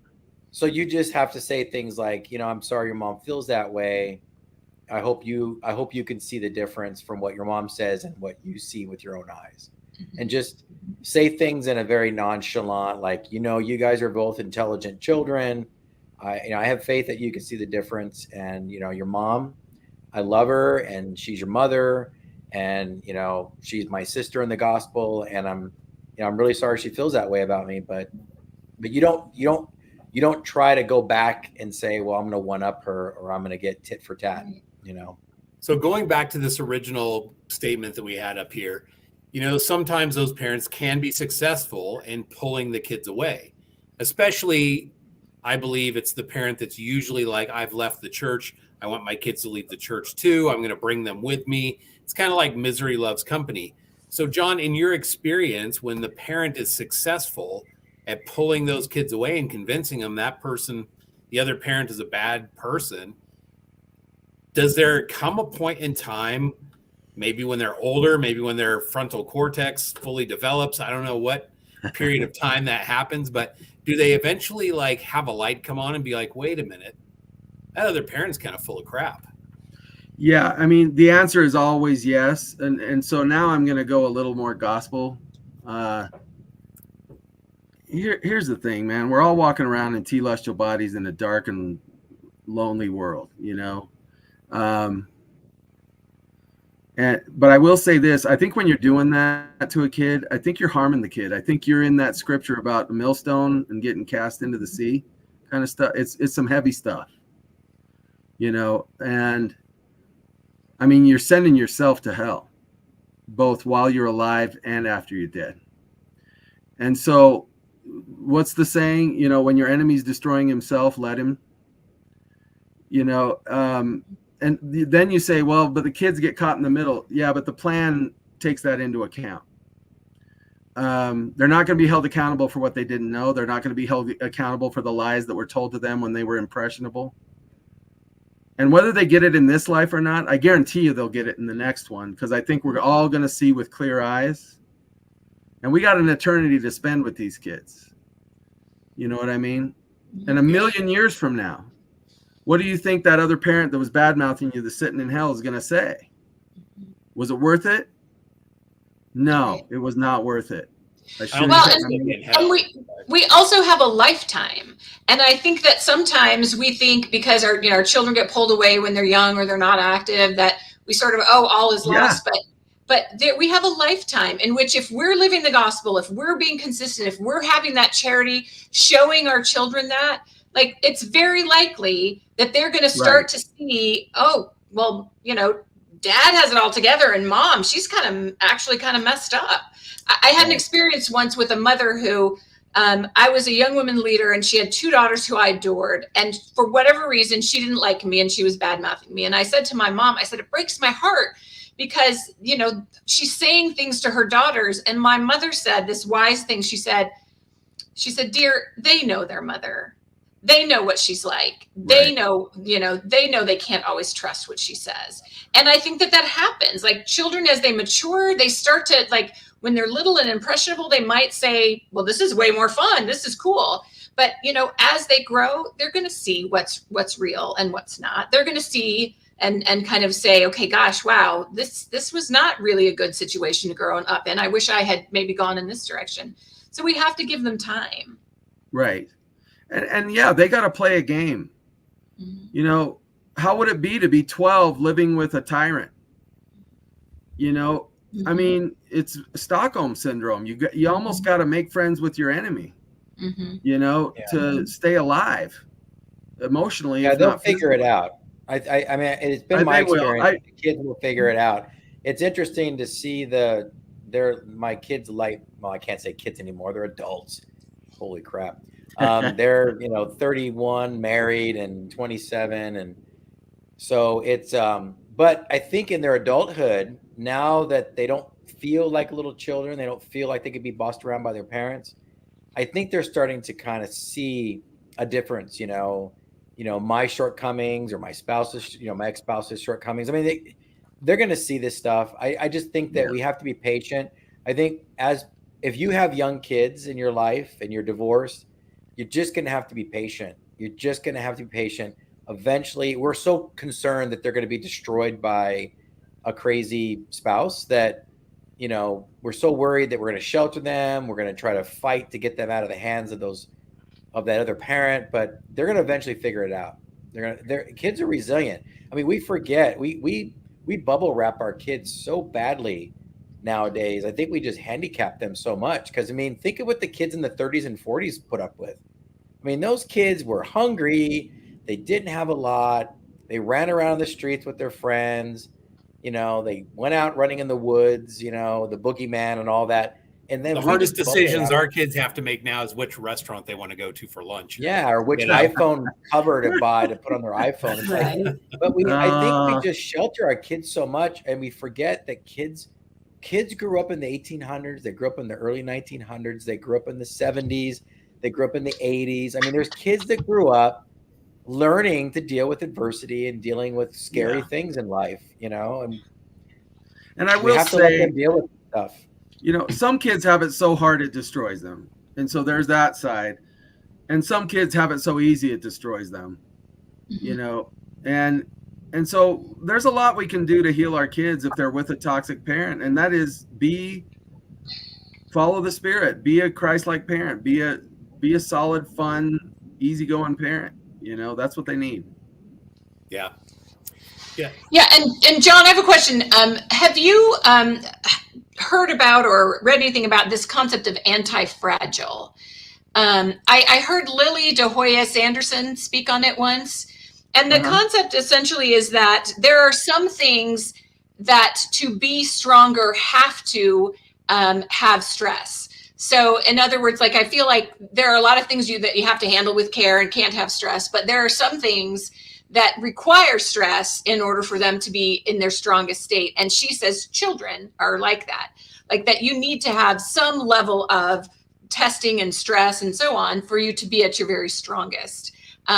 So you just have to say things like, I'm sorry your mom feels that way. I hope you can see the difference from what your mom says and what you see with your own eyes. Mm-hmm. And just say things in a very nonchalant, like, you guys are both intelligent children. I have faith that you can see the difference. And, your mom, I love her, and she's your mother, and, she's my sister in the gospel. And I'm really sorry she feels that way about me, but you don't try to go back and say, well, I'm going to one up her, or I'm going to get tit for tat, So going back to this original statement that we had up here, sometimes those parents can be successful in pulling the kids away, especially I believe it's the parent that's usually like, I've left the church. I want my kids to leave the church too. I'm going to bring them with me. It's kind of like misery loves company. So John, in your experience, when the parent is successful at pulling those kids away and convincing them that person, the other parent, is a bad person, does there come a point in time, maybe when they're older, maybe when their frontal cortex fully develops, I don't know what period of time that happens, but do they eventually have a light come on and be like, wait a minute, that other parent's kind of full of crap? Yeah, I mean, the answer is always yes. And so now I'm going to go a little more gospel. Here's the thing, man. We're all walking around in telestial bodies in a dark and lonely world, but I will say this. I think when you're doing that to a kid, I think you're harming the kid. I think you're in that scripture about the millstone and getting cast into the sea kind of stuff. It's some heavy stuff, and I mean, you're sending yourself to hell, both while you're alive and after you're dead. And so what's the saying? When your enemy's destroying himself, let him, and then you say, well, but the kids get caught in the middle. Yeah, but the plan takes that into account. They're not going to be held accountable for what they didn't know. They're not going to be held accountable for the lies that were told to them when they were impressionable. And whether they get it in this life or not, I guarantee you they'll get it in the next one, because I think we're all going to see with clear eyes. And we got an eternity to spend with these kids. You know what I mean? And 1,000,000 years from now, What do you think that other parent that was bad mouthing you that's sitting in hell is going to say? Was it worth it? No, it was not worth it. And we also have a lifetime. And I think that sometimes we think because our children get pulled away when they're young or they're not active, that we sort of, all is lost. But we have a lifetime in which if we're living the gospel, if we're being consistent, if we're having that charity, showing our children that, like, it's very likely that they're going to start to see, dad has it all together and mom, she's kind of messed up. I had an experience once with a mother who, I was a young women leader and she had 2 daughters who I adored. And for whatever reason, she didn't like me and she was bad mouthing me. And I said to my mom, I said, it breaks my heart because, she's saying things to her daughters. And my mother said this wise thing. She said, dear, they know their mother. They know what she's like. They know, they can't always trust what she says. And I think that happens. Like, children, as they mature, they start to, like, when they're little and impressionable, they might say, well, this is way more fun. This is cool. But, as they grow, they're going to see what's real and what's not. They're going to see and kind of say, okay, gosh, wow, this was not really a good situation to grow up in. I wish I had maybe gone in this direction. So we have to give them time. Right. And yeah, they got to play a game. Mm-hmm. How would it be to be 12 living with a tyrant? Mm-hmm. I mean, it's Stockholm syndrome. You almost got to make friends with your enemy, to stay alive emotionally. Yeah, they'll figure it out. I mean, it's been my experience. The kids will figure it out. It's interesting to see my kids I can't say kids anymore. They're adults. Holy crap. They're 31, married, and 27, and so it's but I think in their adulthood, now that they don't feel like little children, they don't feel like they could be bossed around by their parents, I think they're starting to kind of see a difference, my shortcomings or my spouse's, my ex-spouse's shortcomings. I mean, they're going to see this stuff. I just think that we have to be patient. I think if you have young kids in your life and you're divorced, you're just going to have to be patient. Eventually, we're so concerned that they're going to be destroyed by a crazy spouse that, we're so worried that we're going to shelter them. We're going to try to fight to get them out of the hands of that other parent, but they're going to eventually figure it out. Kids are resilient. I mean, we forget, we bubble wrap our kids so badly nowadays. I think we just handicap them so much because, I mean, think of what the kids in the 30s and 40s put up with. I mean, those kids were hungry. They didn't have a lot. They ran around the streets with their friends. They went out running in the woods, the boogeyman and all that. And then the hardest decisions our kids have to make now is which restaurant they want to go to for lunch. Yeah, or which iPhone cover to buy to put on their iPhone. But I think we just shelter our kids so much, and we forget that kids grew up in the 1800s. They grew up in the early 1900s. They grew up in the 70s. They grew up in the 80s. I mean, there's kids that grew up learning to deal with adversity and dealing with scary things in life, and I will have to let them deal with stuff. Some kids have it so hard it destroys them. And so there's that side. And some kids have it so easy it destroys them. And so there's a lot we can do to heal our kids if they're with a toxic parent. And that is follow the Spirit, be a Christ-like parent, be a solid, fun, easygoing parent. That's what they need. Yeah. And John, I have a question. Have you heard about or read anything about this concept of anti-fragile? I heard Lily De Hoya Sanderson speak on it once. And the concept essentially is that there are some things that to be stronger have to have stress. So in other words, like, I feel like there are a lot of things that you have to handle with care and can't have stress, but there are some things that require stress in order for them to be in their strongest state. And she says children are like that you need to have some level of testing and stress and so on for you to be at your very strongest,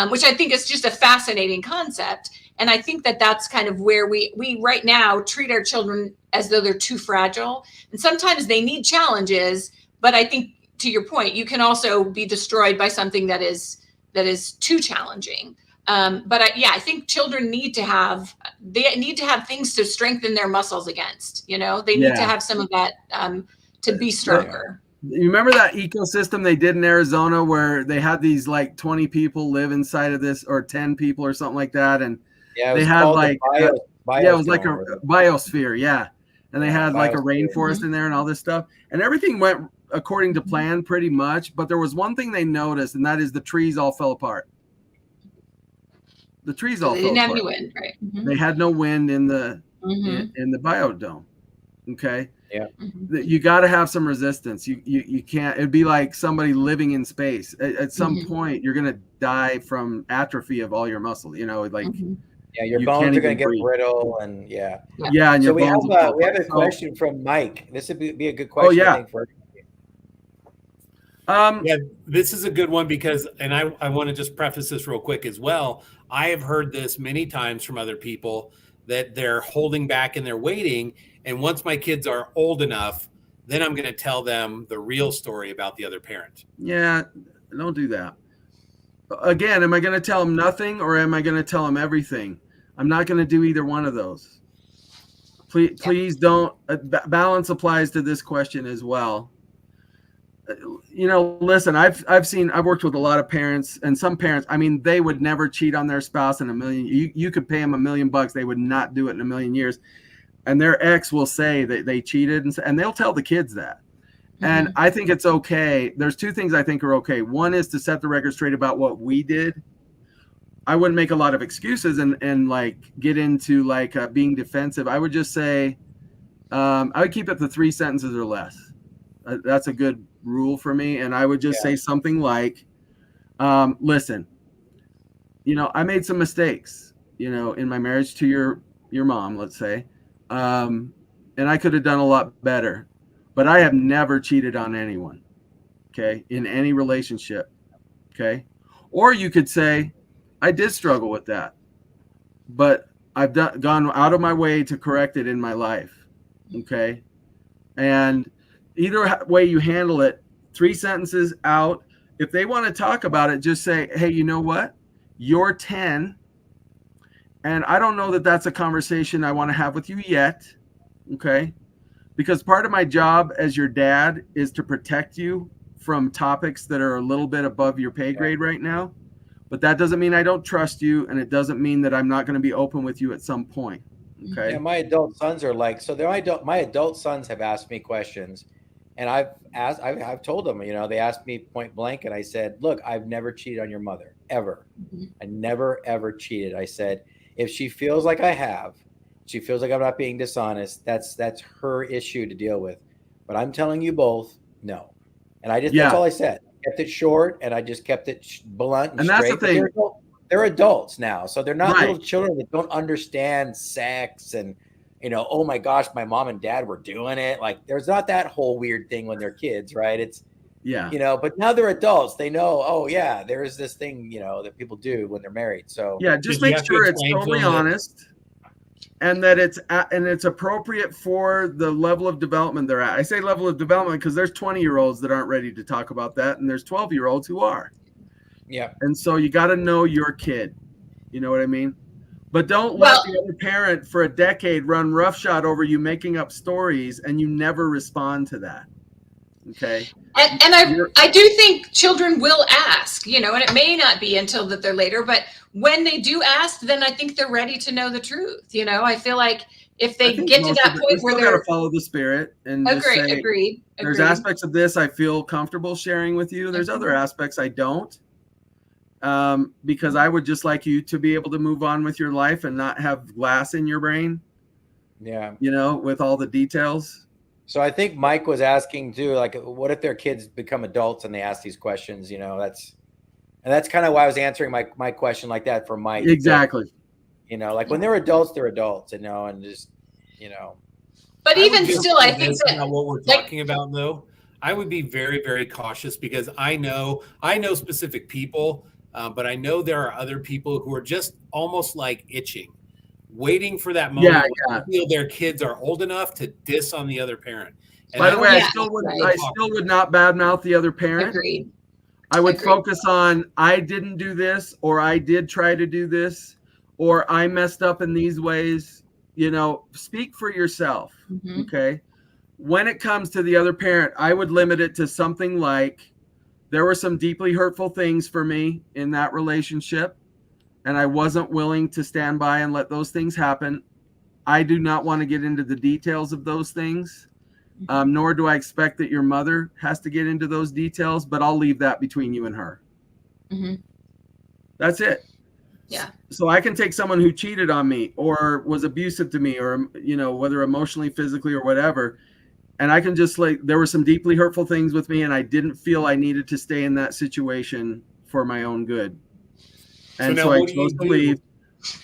which I think is just a fascinating concept. And I think that's kind of where we right now treat our children as though they're too fragile. And sometimes they need challenges, but I think, to your point, you can also be destroyed by something that is too challenging. But I think children need to have things to strengthen their muscles against, they need to have some of that to be stronger. You remember that ecosystem they did in Arizona where they had these like 20 people live inside of this, or 10 people or something like that. And they had like, it was like a biosphere. Yeah. And they had like a rainforest in there and all this stuff, and everything went according to plan pretty much. But there was one thing they noticed, and that is the trees all fell apart. The trees all fell apart. They didn't have any wind, right? Mm-hmm. They had no wind in the in the biodome. Okay. Yeah. You got to have some resistance. You can't. It'd be like somebody living in space. At some point, you're gonna die from atrophy of all your muscles. Like. Yeah, your bones are going to get brittle, and yeah. And so we have a question from Mike. This would be a good question. I think, for this is a good one because, and I want to just preface this real quick as well. I have heard this many times from other people that they're holding back and they're waiting. And once my kids are old enough, then I'm going to tell them the real story about the other parent. Yeah, don't do that. Again, am I going to tell them nothing, or am I going to tell them everything? I'm not going to do either one of those. Please don't. Balance applies to this question as well. Listen, I've worked with a lot of parents, and some parents, they would never cheat on their spouse in a million. You could pay them $1 million. They would not do it in a million years. And their ex will say that they cheated, and they'll tell the kids that. And I think it's okay. There's two things I think are okay. One is to set the record straight about what we did. I wouldn't make a lot of excuses and like get into like being defensive. I would just say, I would keep it to 3 sentences or less. That's a good rule for me. And I would just say something like, listen, I made some mistakes, in my marriage to your mom, let's say. And I could have done a lot better, but I have never cheated on anyone. Okay. In any relationship. Okay. Or you could say, I did struggle with that, but I've gone out of my way to correct it in my life. Okay. And either way you handle it, 3 sentences out. If they want to talk about it, just say, hey, you know what? You're 10. And I don't know that that's a conversation I want to have with you yet. Okay. Because part of my job as your dad is to protect you from topics that are a little bit above your pay grade right now. But that doesn't mean I don't trust you, and it doesn't mean that I'm not going to be open with you at some point. Okay. Yeah, my adult sons are like, so my adult sons have asked me questions, and I've told them, they asked me point blank, and I said, look, I've never cheated on your mother, ever. I never, ever cheated. I said, if she feels like I have, she feels like I'm not being dishonest, that's her issue to deal with. But I'm telling you both, no. And that's all I said. Kept it short, and I just kept it blunt and straight. That's the thing. They're adults now, so they're not little children that don't understand sex and oh my gosh, my mom and dad were doing it. Like, there's not that whole weird thing when they're kids, right? It's but now they're adults. They know, oh yeah, there is this thing that people do when they're married. So just make sure it's totally honest, and that it's appropriate for the level of development they're at. I say level of development because there's 20-year-olds that aren't ready to talk about that, and there's 12-year-olds who are. Yeah. And so you got to know your kid. You know what I mean? But don't let the other parent for a decade run roughshod over you making up stories, and you never respond to that. Okay. And I do think children will ask, and it may not be until that they're later, but when they do ask, then I think they're ready to know the truth. I feel like if they get to that point where they're got to follow the spirit and agreed. There's aspects of this I feel comfortable sharing with you. There's other aspects I don't, because I would just like you to be able to move on with your life and not have glass in your brain. Yeah. With all the details. So I think Mike was asking too, like, what if their kids become adults and they ask these questions? That's kind of why I was answering my question like that for Mike. Exactly. Like when they're adults, and just, But even still, I think that what we're talking about, though, I would be very, very cautious because I know specific people, but I know there are other people who are just almost like itching, waiting for that moment when they feel their kids are old enough to diss on the other parent. And by the way, I still would not badmouth the other parent. Agreed. I would Agreed. focus on, I didn't do this, or I did try to do this, or I messed up in these ways. Speak for yourself. Mm-hmm. Okay. When it comes to the other parent, I would limit it to something like, there were some deeply hurtful things for me in that relationship, and I wasn't willing to stand by and let those things happen. I do not want to get into the details of those things, nor do I expect that your mother has to get into those details, but I'll leave that between you and her. Mm-hmm. That's it. Yeah. So I can take someone who cheated on me or was abusive to me, or, whether emotionally, physically, or whatever, and I can just there were some deeply hurtful things with me, and I didn't feel I needed to stay in that situation for my own good. And so I chose to leave,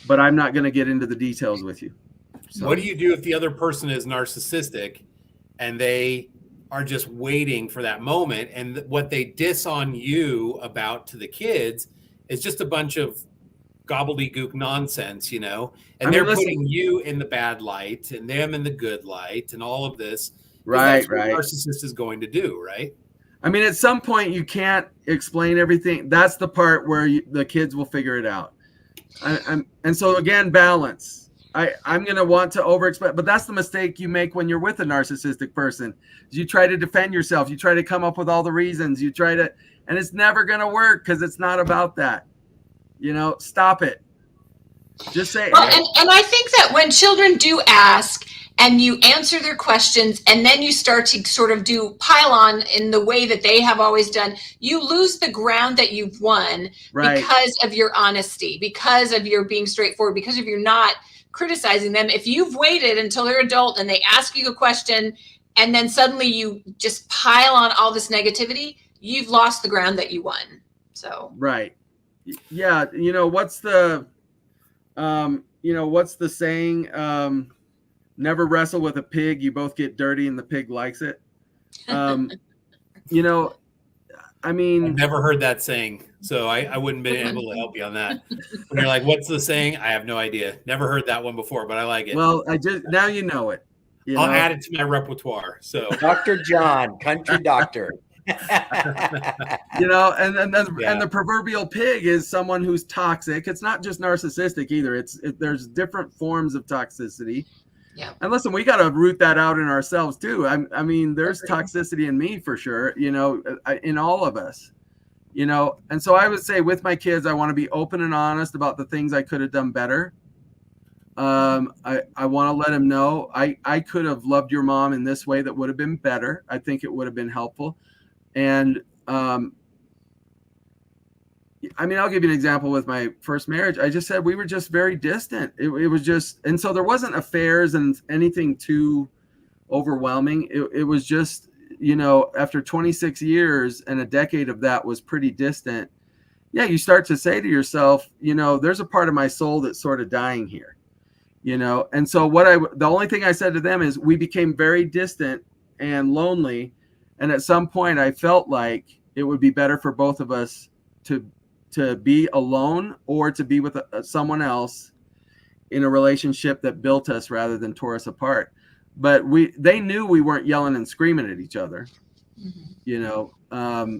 but I'm not going to get into the details with you. So. What do you do if the other person is narcissistic and they are just waiting for that moment, and what they diss on you about to the kids is just a bunch of gobbledygook nonsense, and they're putting you in the bad light and them in the good light and all of this. Right, that's what a narcissist is going to do, right? I mean, at some point you can't explain everything. That's the part where the kids will figure it out. And so again, balance. I'm going to want to over-explain, but that's the mistake you make when you're with a narcissistic person. You try to defend yourself. You try to come up with all the reasons. And it's never going to work because it's not about that. Stop it. Just say. Well, and I think that when children do ask and you answer their questions, and then you start to sort of pile on in the way that they have always done, you lose the ground that you've won because of your honesty, because of your being straightforward, because of your not criticizing them. If you've waited until they're adult and they ask you a question and then suddenly you just pile on all this negativity, you've lost the ground that you won. So right. Yeah, what's the saying? Never wrestle with a pig. You both get dirty and the pig likes it. I mean, I've never heard that saying, so I wouldn't be able to help you on that. When you're like, what's the saying? I have no idea. Never heard that one before, but I like it. Well, now you know it. I'll add it to my repertoire. So Dr. John, country doctor. And the proverbial pig is someone who's toxic. It's not just narcissistic either. There's different forms of toxicity. Yeah. And listen, we got to root that out in ourselves too. I mean, there's toxicity in me for sure, in all of us, and so I would say with my kids, I want to be open and honest about the things I could have done better. I want to let them know I could have loved your mom in this way that would have been better. I think it would have been helpful. And I mean, I'll give you an example with my first marriage. I just said we were just very distant. It was just, and so there wasn't affairs and anything too overwhelming. It was just, after 26 years and a decade of that was pretty distant. Yeah, you start to say to yourself, there's a part of my soul that's sort of dying here, And so the only thing I said to them is we became very distant and lonely. And at some point I felt like it would be better for both of us to be alone or to be with someone else in a relationship that built us rather than tore us apart. But they knew we weren't yelling and screaming at each other. Mm-hmm.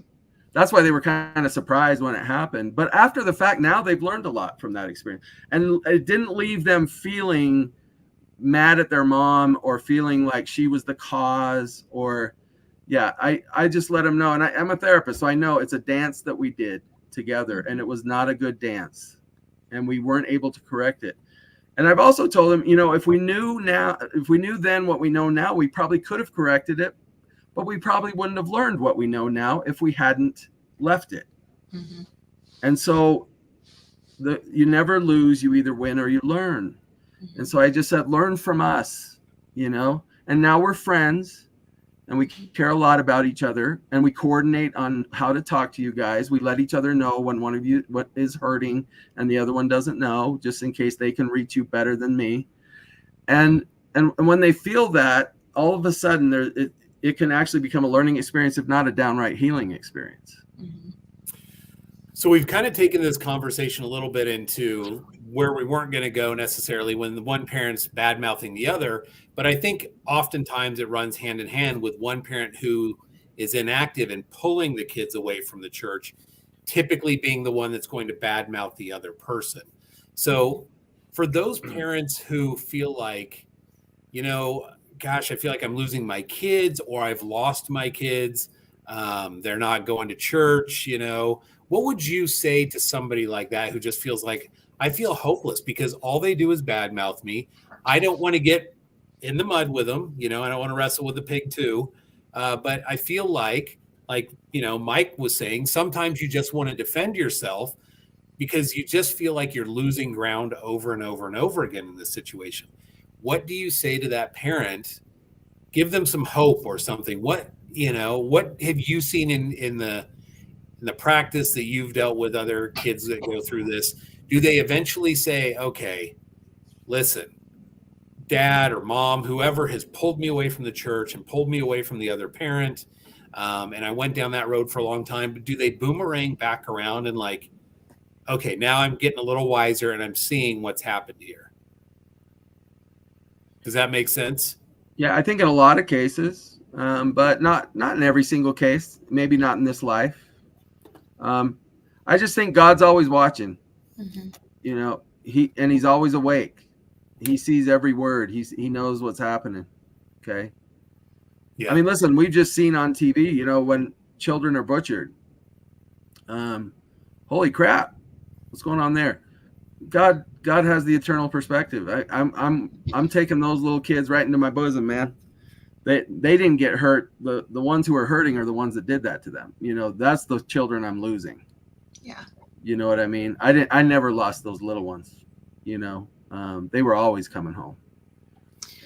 That's why they were kind of surprised when it happened. But after the fact, now they've learned a lot from that experience. And it didn't leave them feeling mad at their mom or feeling like she was the cause or, I just let them know. And I'm a therapist, so I know it's a dance that we did together, and it was not a good dance, and we weren't able to correct it. And I've also told them, if we knew then what we know now, we probably could have corrected it, but we probably wouldn't have learned what we know now if we hadn't left it. Mm-hmm. And so you never lose, you either win or you learn. Mm-hmm. And so I just said, learn from us, and now we're friends. And we care a lot about each other, and we coordinate on how to talk to you guys. We let each other know when one of you what is hurting and the other one doesn't know, just in case they can reach you better than me. And when they feel that, all of a sudden it can actually become a learning experience, if not a downright healing experience. Mm-hmm. So we've kind of taken this conversation a little bit into where we weren't going to go necessarily when the one parent's bad mouthing the other. But I think oftentimes it runs hand in hand with one parent who is inactive in pulling the kids away from the church, typically being the one that's going to badmouth the other person. So for those parents who feel like, gosh, I feel like I'm losing my kids, or I've lost my kids, they're not going to church, what would you say to somebody like that who just feels like, I feel hopeless because all they do is badmouth me. I don't want to get in the mud with them. I don't want to wrestle with the pig too. But I feel like Mike was saying, sometimes you just want to defend yourself because you just feel like you're losing ground over and over and over again in this situation. What do you say to that parent? Give them some hope or something. What have you seen in the practice that you've dealt with other kids that go through this? Do they eventually say, okay, listen, dad or mom, whoever has pulled me away from the church and pulled me away from the other parent, and I went down that road for a long time, but do they boomerang back around and like, okay, now I'm getting a little wiser and I'm seeing what's happened here? Does that make sense? Yeah, I think in a lot of cases, but not in every single case, maybe not in this life. I just think God's always watching. He's always awake. He sees every word. He knows what's happening. Okay. Yeah. I mean, listen, we've just seen on TV, when children are butchered. Holy crap. What's going on there? God has the eternal perspective. I'm taking those little kids right into my bosom, man. They didn't get hurt. The ones who are hurting are the ones that did that to them. That's the children I'm losing. Yeah. You know what I mean? I never lost those little ones. They were always coming home.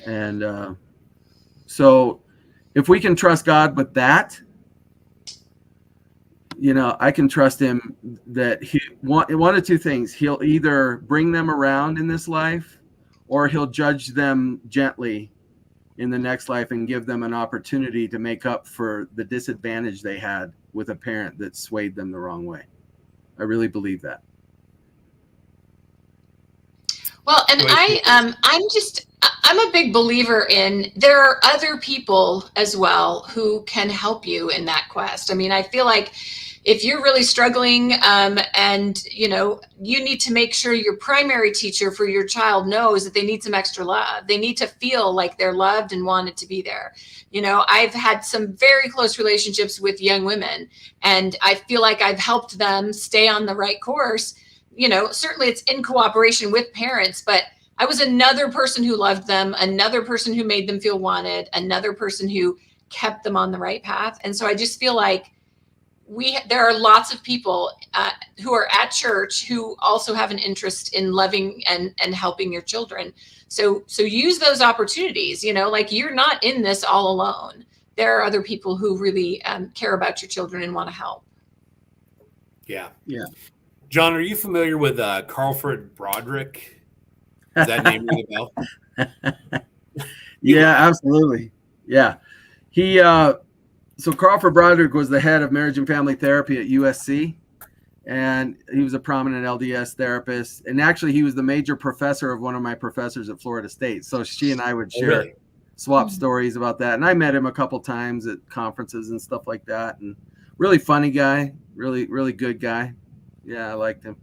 And so if we can trust God with that, I can trust him that one of two things. He'll either bring them around in this life, or he'll judge them gently in the next life and give them an opportunity to make up for the disadvantage they had with a parent that swayed them the wrong way. I really believe that. Well, and I'm a big believer in there are other people as well who can help you in that quest. I mean, I feel like if you're really struggling and you need to make sure your primary teacher for your child knows that they need some extra love. They need to feel like they're loved and wanted to be there. I've had some very close relationships with young women, and I feel like I've helped them stay on the right course. Certainly it's in cooperation with parents, but I was another person who loved them, another person who made them feel wanted, another person who kept them on the right path. And so I just feel like there are lots of people who are at church who also have an interest in loving and helping your children. So use those opportunities, like you're not in this all alone. There are other people who really care about your children and want to help. Yeah. Yeah. John, are you familiar with Carlford Broderick? Does that name ring a bell? Yeah, absolutely. Yeah. So Carlford Broderick was the head of marriage and family therapy at USC, and he was a prominent LDS therapist. And actually, he was the major professor of one of my professors at Florida State. So she and I would share, swap stories about that. And I met him a couple times at conferences and stuff like that. And really funny guy, really, really good guy. Yeah, I liked him.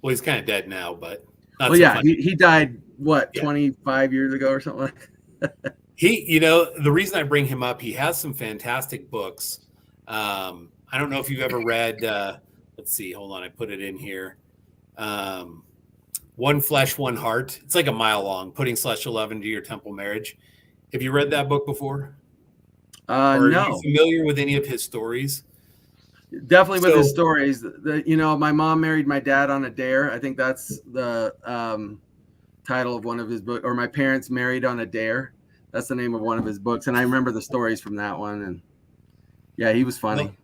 Well, he's kind of dead now, but he died 25 years ago or something like that. The reason I bring him up, he has some fantastic books. I don't know if you've ever read, let's see, hold on, I put it in here. One Flesh, One Heart. It's like a mile long, Putting Celestial Love into Your Temple Marriage. Have you read that book before? No. Are you familiar with any of his stories? Definitely with his stories. My mom married my dad on a dare. I think that's the title of one of his books. Or My Parents Married on a Dare. That's the name of one of his books. And I remember the stories from that one. And yeah, he was funny. Well,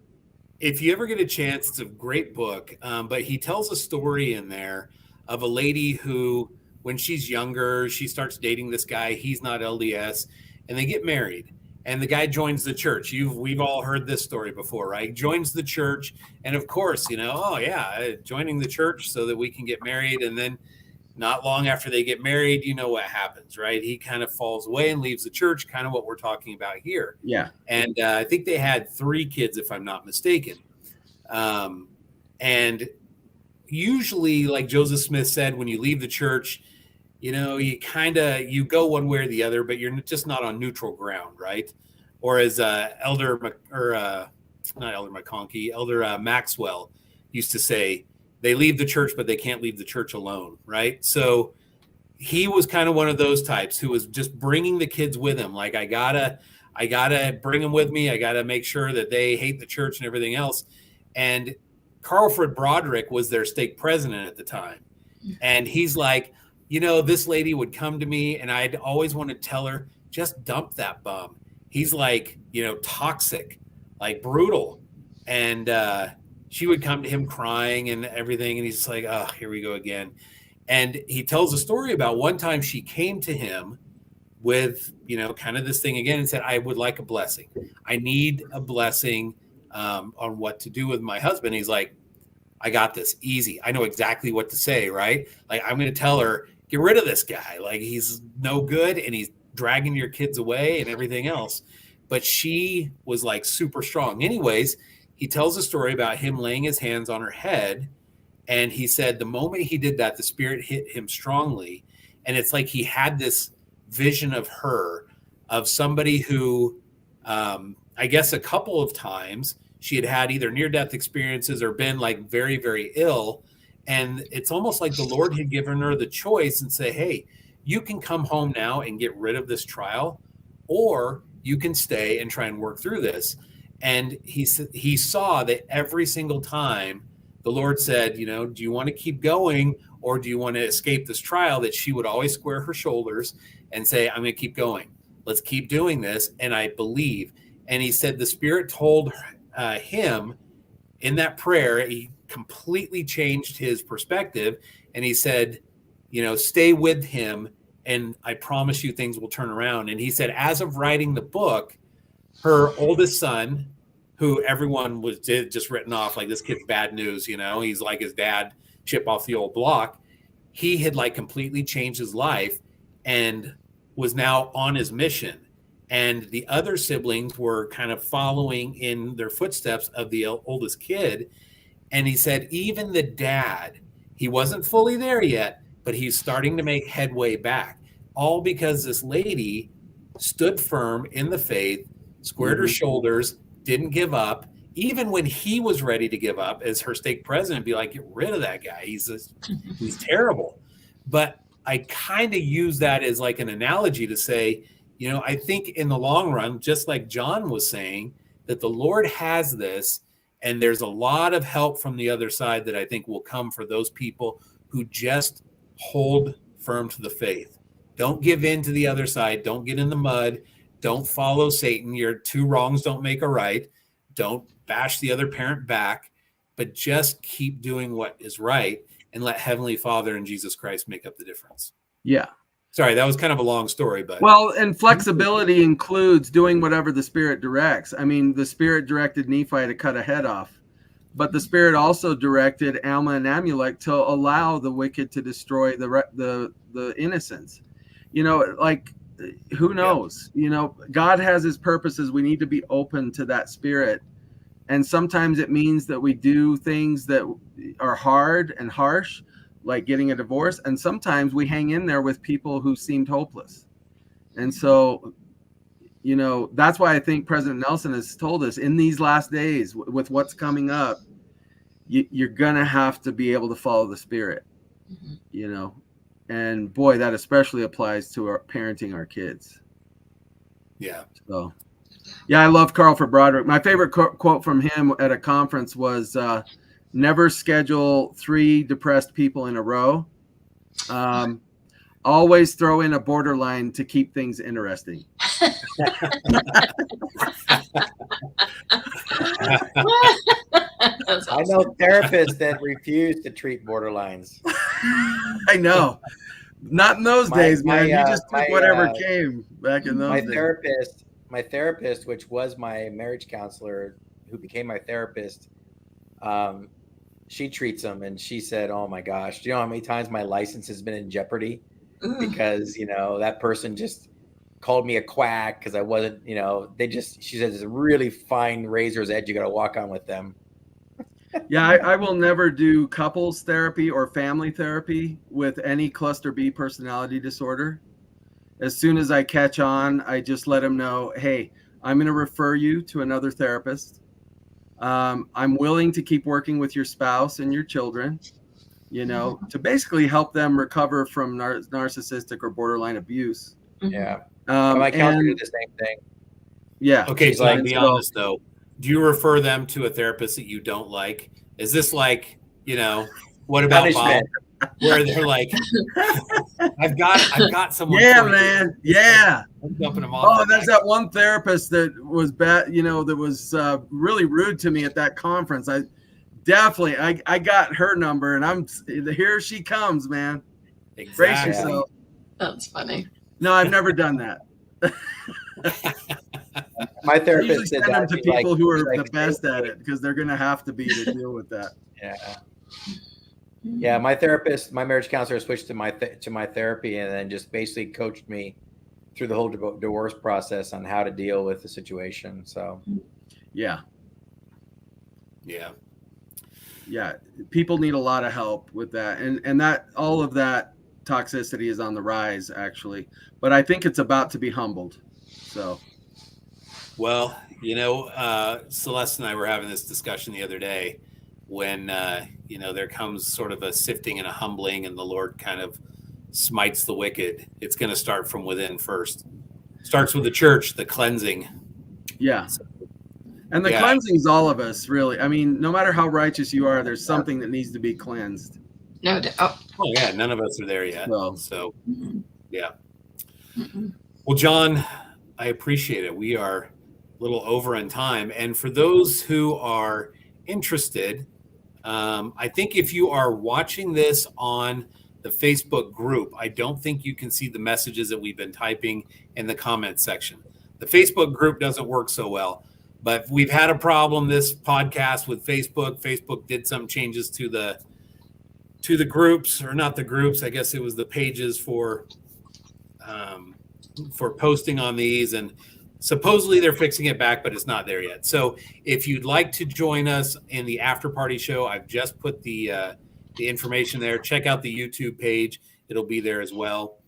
if you ever get a chance, it's a great book. But he tells a story in there of a lady who, when she's younger, she starts dating this guy. He's not LDS, and they get married. And the guy joins the church. We've all heard this story before, right? Joins the church. And of course, joining the church so that we can get married. And then not long after they get married, you know what happens, right? He kind of falls away and leaves the church, kind of what we're talking about here. Yeah. And I think they had 3 kids, if I'm not mistaken. And usually, like Joseph Smith said, when you leave the church, you know, you go one way or the other, but you're just not on neutral ground, right? Or as Elder Maxwell used to say, they leave the church, but they can't leave the church alone, right? So he was kind of one of those types who was just bringing the kids with him. Like, I gotta bring them with me. I gotta make sure that they hate the church and everything else. And Carlfred Broderick was their stake president at the time. And he's like, you know, this lady would come to me and I'd always want to tell her, just dump that bum. He's like, you know, toxic, like brutal. And she would come to him crying and everything. And he's like, oh, here we go again. And he tells a story about one time she came to him with, you know, kind of this thing again and said, I would like a blessing. I need a blessing on what to do with my husband. He's like, I got this, easy. I know exactly what to say, right? Like, I'm going to tell her, get rid of this guy. Like, he's no good and he's dragging your kids away and everything else. But she was like super strong. Anyways, he tells a story about him laying his hands on her head. And he said the moment he did that, the Spirit hit him strongly. And it's like he had this vision of her, of somebody who, I guess a couple of times she had either near-death experiences or been like very, very ill. And it's almost like the Lord had given her the choice and say, hey, you can come home now and get rid of this trial, or you can stay and try and work through this. And he saw that every single time the Lord said, you know, do you want to keep going or do you want to escape this trial, that she would always square her shoulders and say, I'm going to keep going. Let's keep doing this. And I believe. And he said the Spirit told him in that prayer, he completely changed his perspective. And he said, you know, stay with him and I promise you things will turn around. And he said, as of writing the book, her oldest son, who everyone was just written off like this kid's bad news, you know, he's like his dad, chip off the old block. He had like completely changed his life and was now on his mission. And the other siblings were kind of following in their footsteps of the oldest kid. And he said, even the dad, he wasn't fully there yet, but he's starting to make headway back, all because this lady stood firm in the faith, squared her shoulders, didn't give up, even when he was ready to give up as her stake president, be like, get rid of that guy. He's terrible. But I kind of use that as like an analogy to say, you know, I think in the long run, just like John was saying, that the Lord has this, and there's a lot of help from the other side that I think will come for those people who just hold firm to the faith. Don't give in to the other side. Don't get in the mud. Don't follow Satan. Your 2 wrongs don't make a right. Don't bash the other parent back, but just keep doing what is right and let Heavenly Father and Jesus Christ make up the difference. Yeah. Sorry, that was kind of a long story, but well, and flexibility includes doing whatever the Spirit directs. I mean, the Spirit directed Nephi to cut a head off, but the Spirit also directed Alma and Amulek to allow the wicked to destroy the innocents. You know, like, who knows? You know, God has his purposes. We need to be open to that Spirit. And sometimes it means that we do things that are hard and harsh, like getting a divorce. And sometimes we hang in there with people who seemed hopeless. And so, you know, that's why I think President Nelson has told us in these last days with what's coming up, you're going to have to be able to follow the Spirit, you know. And boy, that especially applies to our parenting our kids. Yeah. So, yeah, I love Carlfred Broderick. My favorite quote from him at a conference was, never schedule 3 depressed people in a row. Always throw in a borderline to keep things interesting. I know therapists that refuse to treat borderlines. I know. Not in those days, man. You just took whatever came back in those days. My therapist, which was my marriage counselor, who became my therapist, she treats them, and she said, "Oh my gosh, do you know how many times my license has been in jeopardy because that person just called me a quack because I wasn't, she said it's a really fine razor's edge you got to walk on with them." Yeah, I will never do couples therapy or family therapy with any cluster B personality disorder. As soon as I catch on, I just let them know, hey, I'm going to refer you to another therapist. I'm willing to keep working with your spouse and your children, to basically help them recover from narcissistic or borderline abuse. Yeah. My counselor did the same thing. Yeah. Okay, She's so like, be honest though. Do you refer them to a therapist that you don't like? Is this like, what about punishment? Bob? Where they're like, I've got someone. Yeah, man. Yeah. I'm dumping them off. Oh, there's that one therapist that was bad, that was really rude to me at that conference. I got her number, and here she comes, man. Exactly. Brace yourself. That's funny. No, I've never done that. My therapist send them to people who are the best at it, because they're going to have to be to deal with that. Yeah. My marriage counselor switched to my therapy, and then just basically coached me through the whole divorce process on how to deal with the situation. So, yeah. People need a lot of help with that, and that all of that toxicity is on the rise, actually. But I think it's about to be humbled. So. Well, Celeste and I were having this discussion the other day when, there comes sort of a sifting and a humbling, and the Lord kind of smites the wicked. It's going to start from within first. Starts with the church, the cleansing. Yeah. And the cleansing is all of us, really. I mean, no matter how righteous you are, there's something that needs to be cleansed. No. Oh yeah. None of us are there yet. So, yeah. Mm-mm. Well, John, I appreciate it. We are a little over on time. And for those who are interested, I think if you are watching this on the Facebook group, I don't think you can see the messages that we've been typing in the comment section. The Facebook group doesn't work so well, but we've had a problem this podcast with Facebook. Facebook did some changes to the groups, or not the groups. I guess it was the pages for posting on these, and supposedly they're fixing it back, but it's not there yet. So if you'd like to join us in the after party show, I've just put the information there. Check out the YouTube page. It'll be there as well.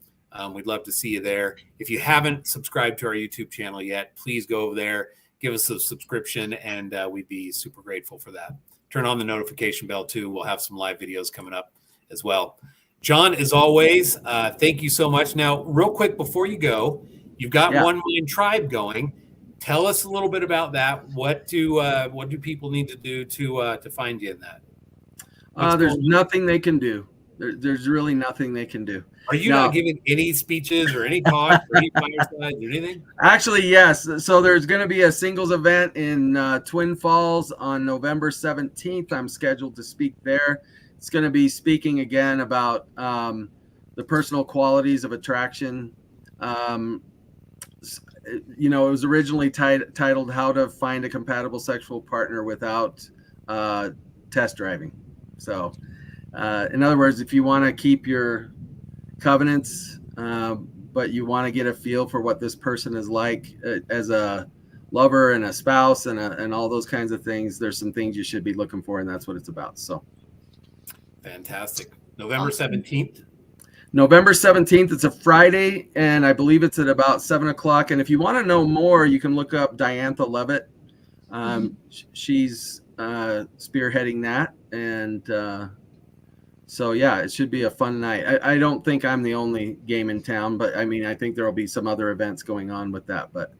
We'd love to see you there. If you haven't subscribed to our YouTube channel yet, please go over there, give us a subscription, and we'd be super grateful for that. Turn on the notification bell too. We'll have some live videos coming up as well. John, as always, thank you so much. Now, real quick before you go, you've got One Mind Tribe going. Tell us a little bit about that. What do people need to do to find you in that? There's nothing they can do. There's really nothing they can do. Are you not giving any speeches or any talks or any firesides or anything? Actually, yes. So there's going to be a singles event in Twin Falls on November 17th. I'm scheduled to speak there. It's going to be speaking again about the personal qualities of attraction. It was originally titled "How to Find a Compatible Sexual Partner Without Test Driving." So, in other words, if you want to keep your covenants, but you want to get a feel for what this person is like as a lover and a spouse and all those kinds of things, there's some things you should be looking for, and that's what it's about. So, fantastic. November 17th. November 17th. It's a Friday, and I believe it's at about 7:00. And if you want to know more, you can look up Diantha Levitt. She's spearheading that, and so yeah, it should be a fun night. I don't think I'm the only game in town, but I mean, I think there will be some other events going on with that. But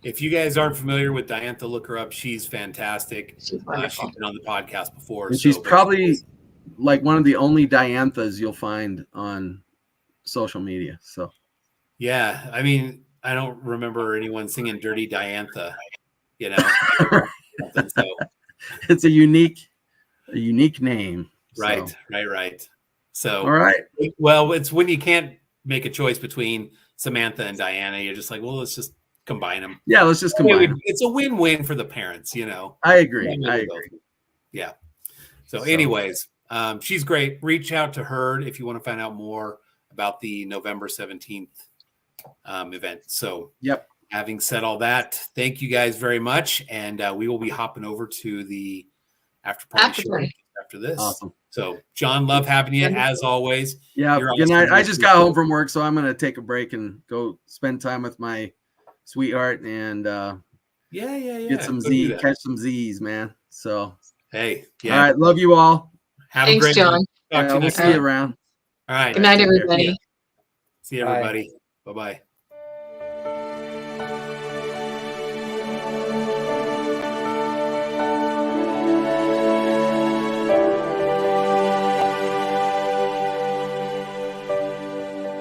if you guys aren't familiar with Diantha, look her up. She's fantastic. She's been on the podcast before. And she's probably like one of the only Dianthas you'll find on social media. So yeah, I mean, I don't remember anyone singing "Dirty Diantha." So it's a unique name. Right. So. Right. So all right. Well, it's when you can't make a choice between Samantha and Diana, you're just like, well, let's just combine them. Yeah, let's just combine them. It's a win-win for the parents, I agree. Yeah. So anyways, she's great. Reach out to her if you want to find out more about the November 17th event. So having said all that, thank you guys very much. And we will be hopping over to the after party after this. Awesome. So John, love having you as always. Yeah. Good night. I just got home from work, so I'm going to take a break and go spend time with my sweetheart and get some catch some Z's, man. So hey, all right, love you all. Have Thanks, a great John. Talk to you we'll see you around. All right. Good night, everybody. See you, everybody. Bye-bye.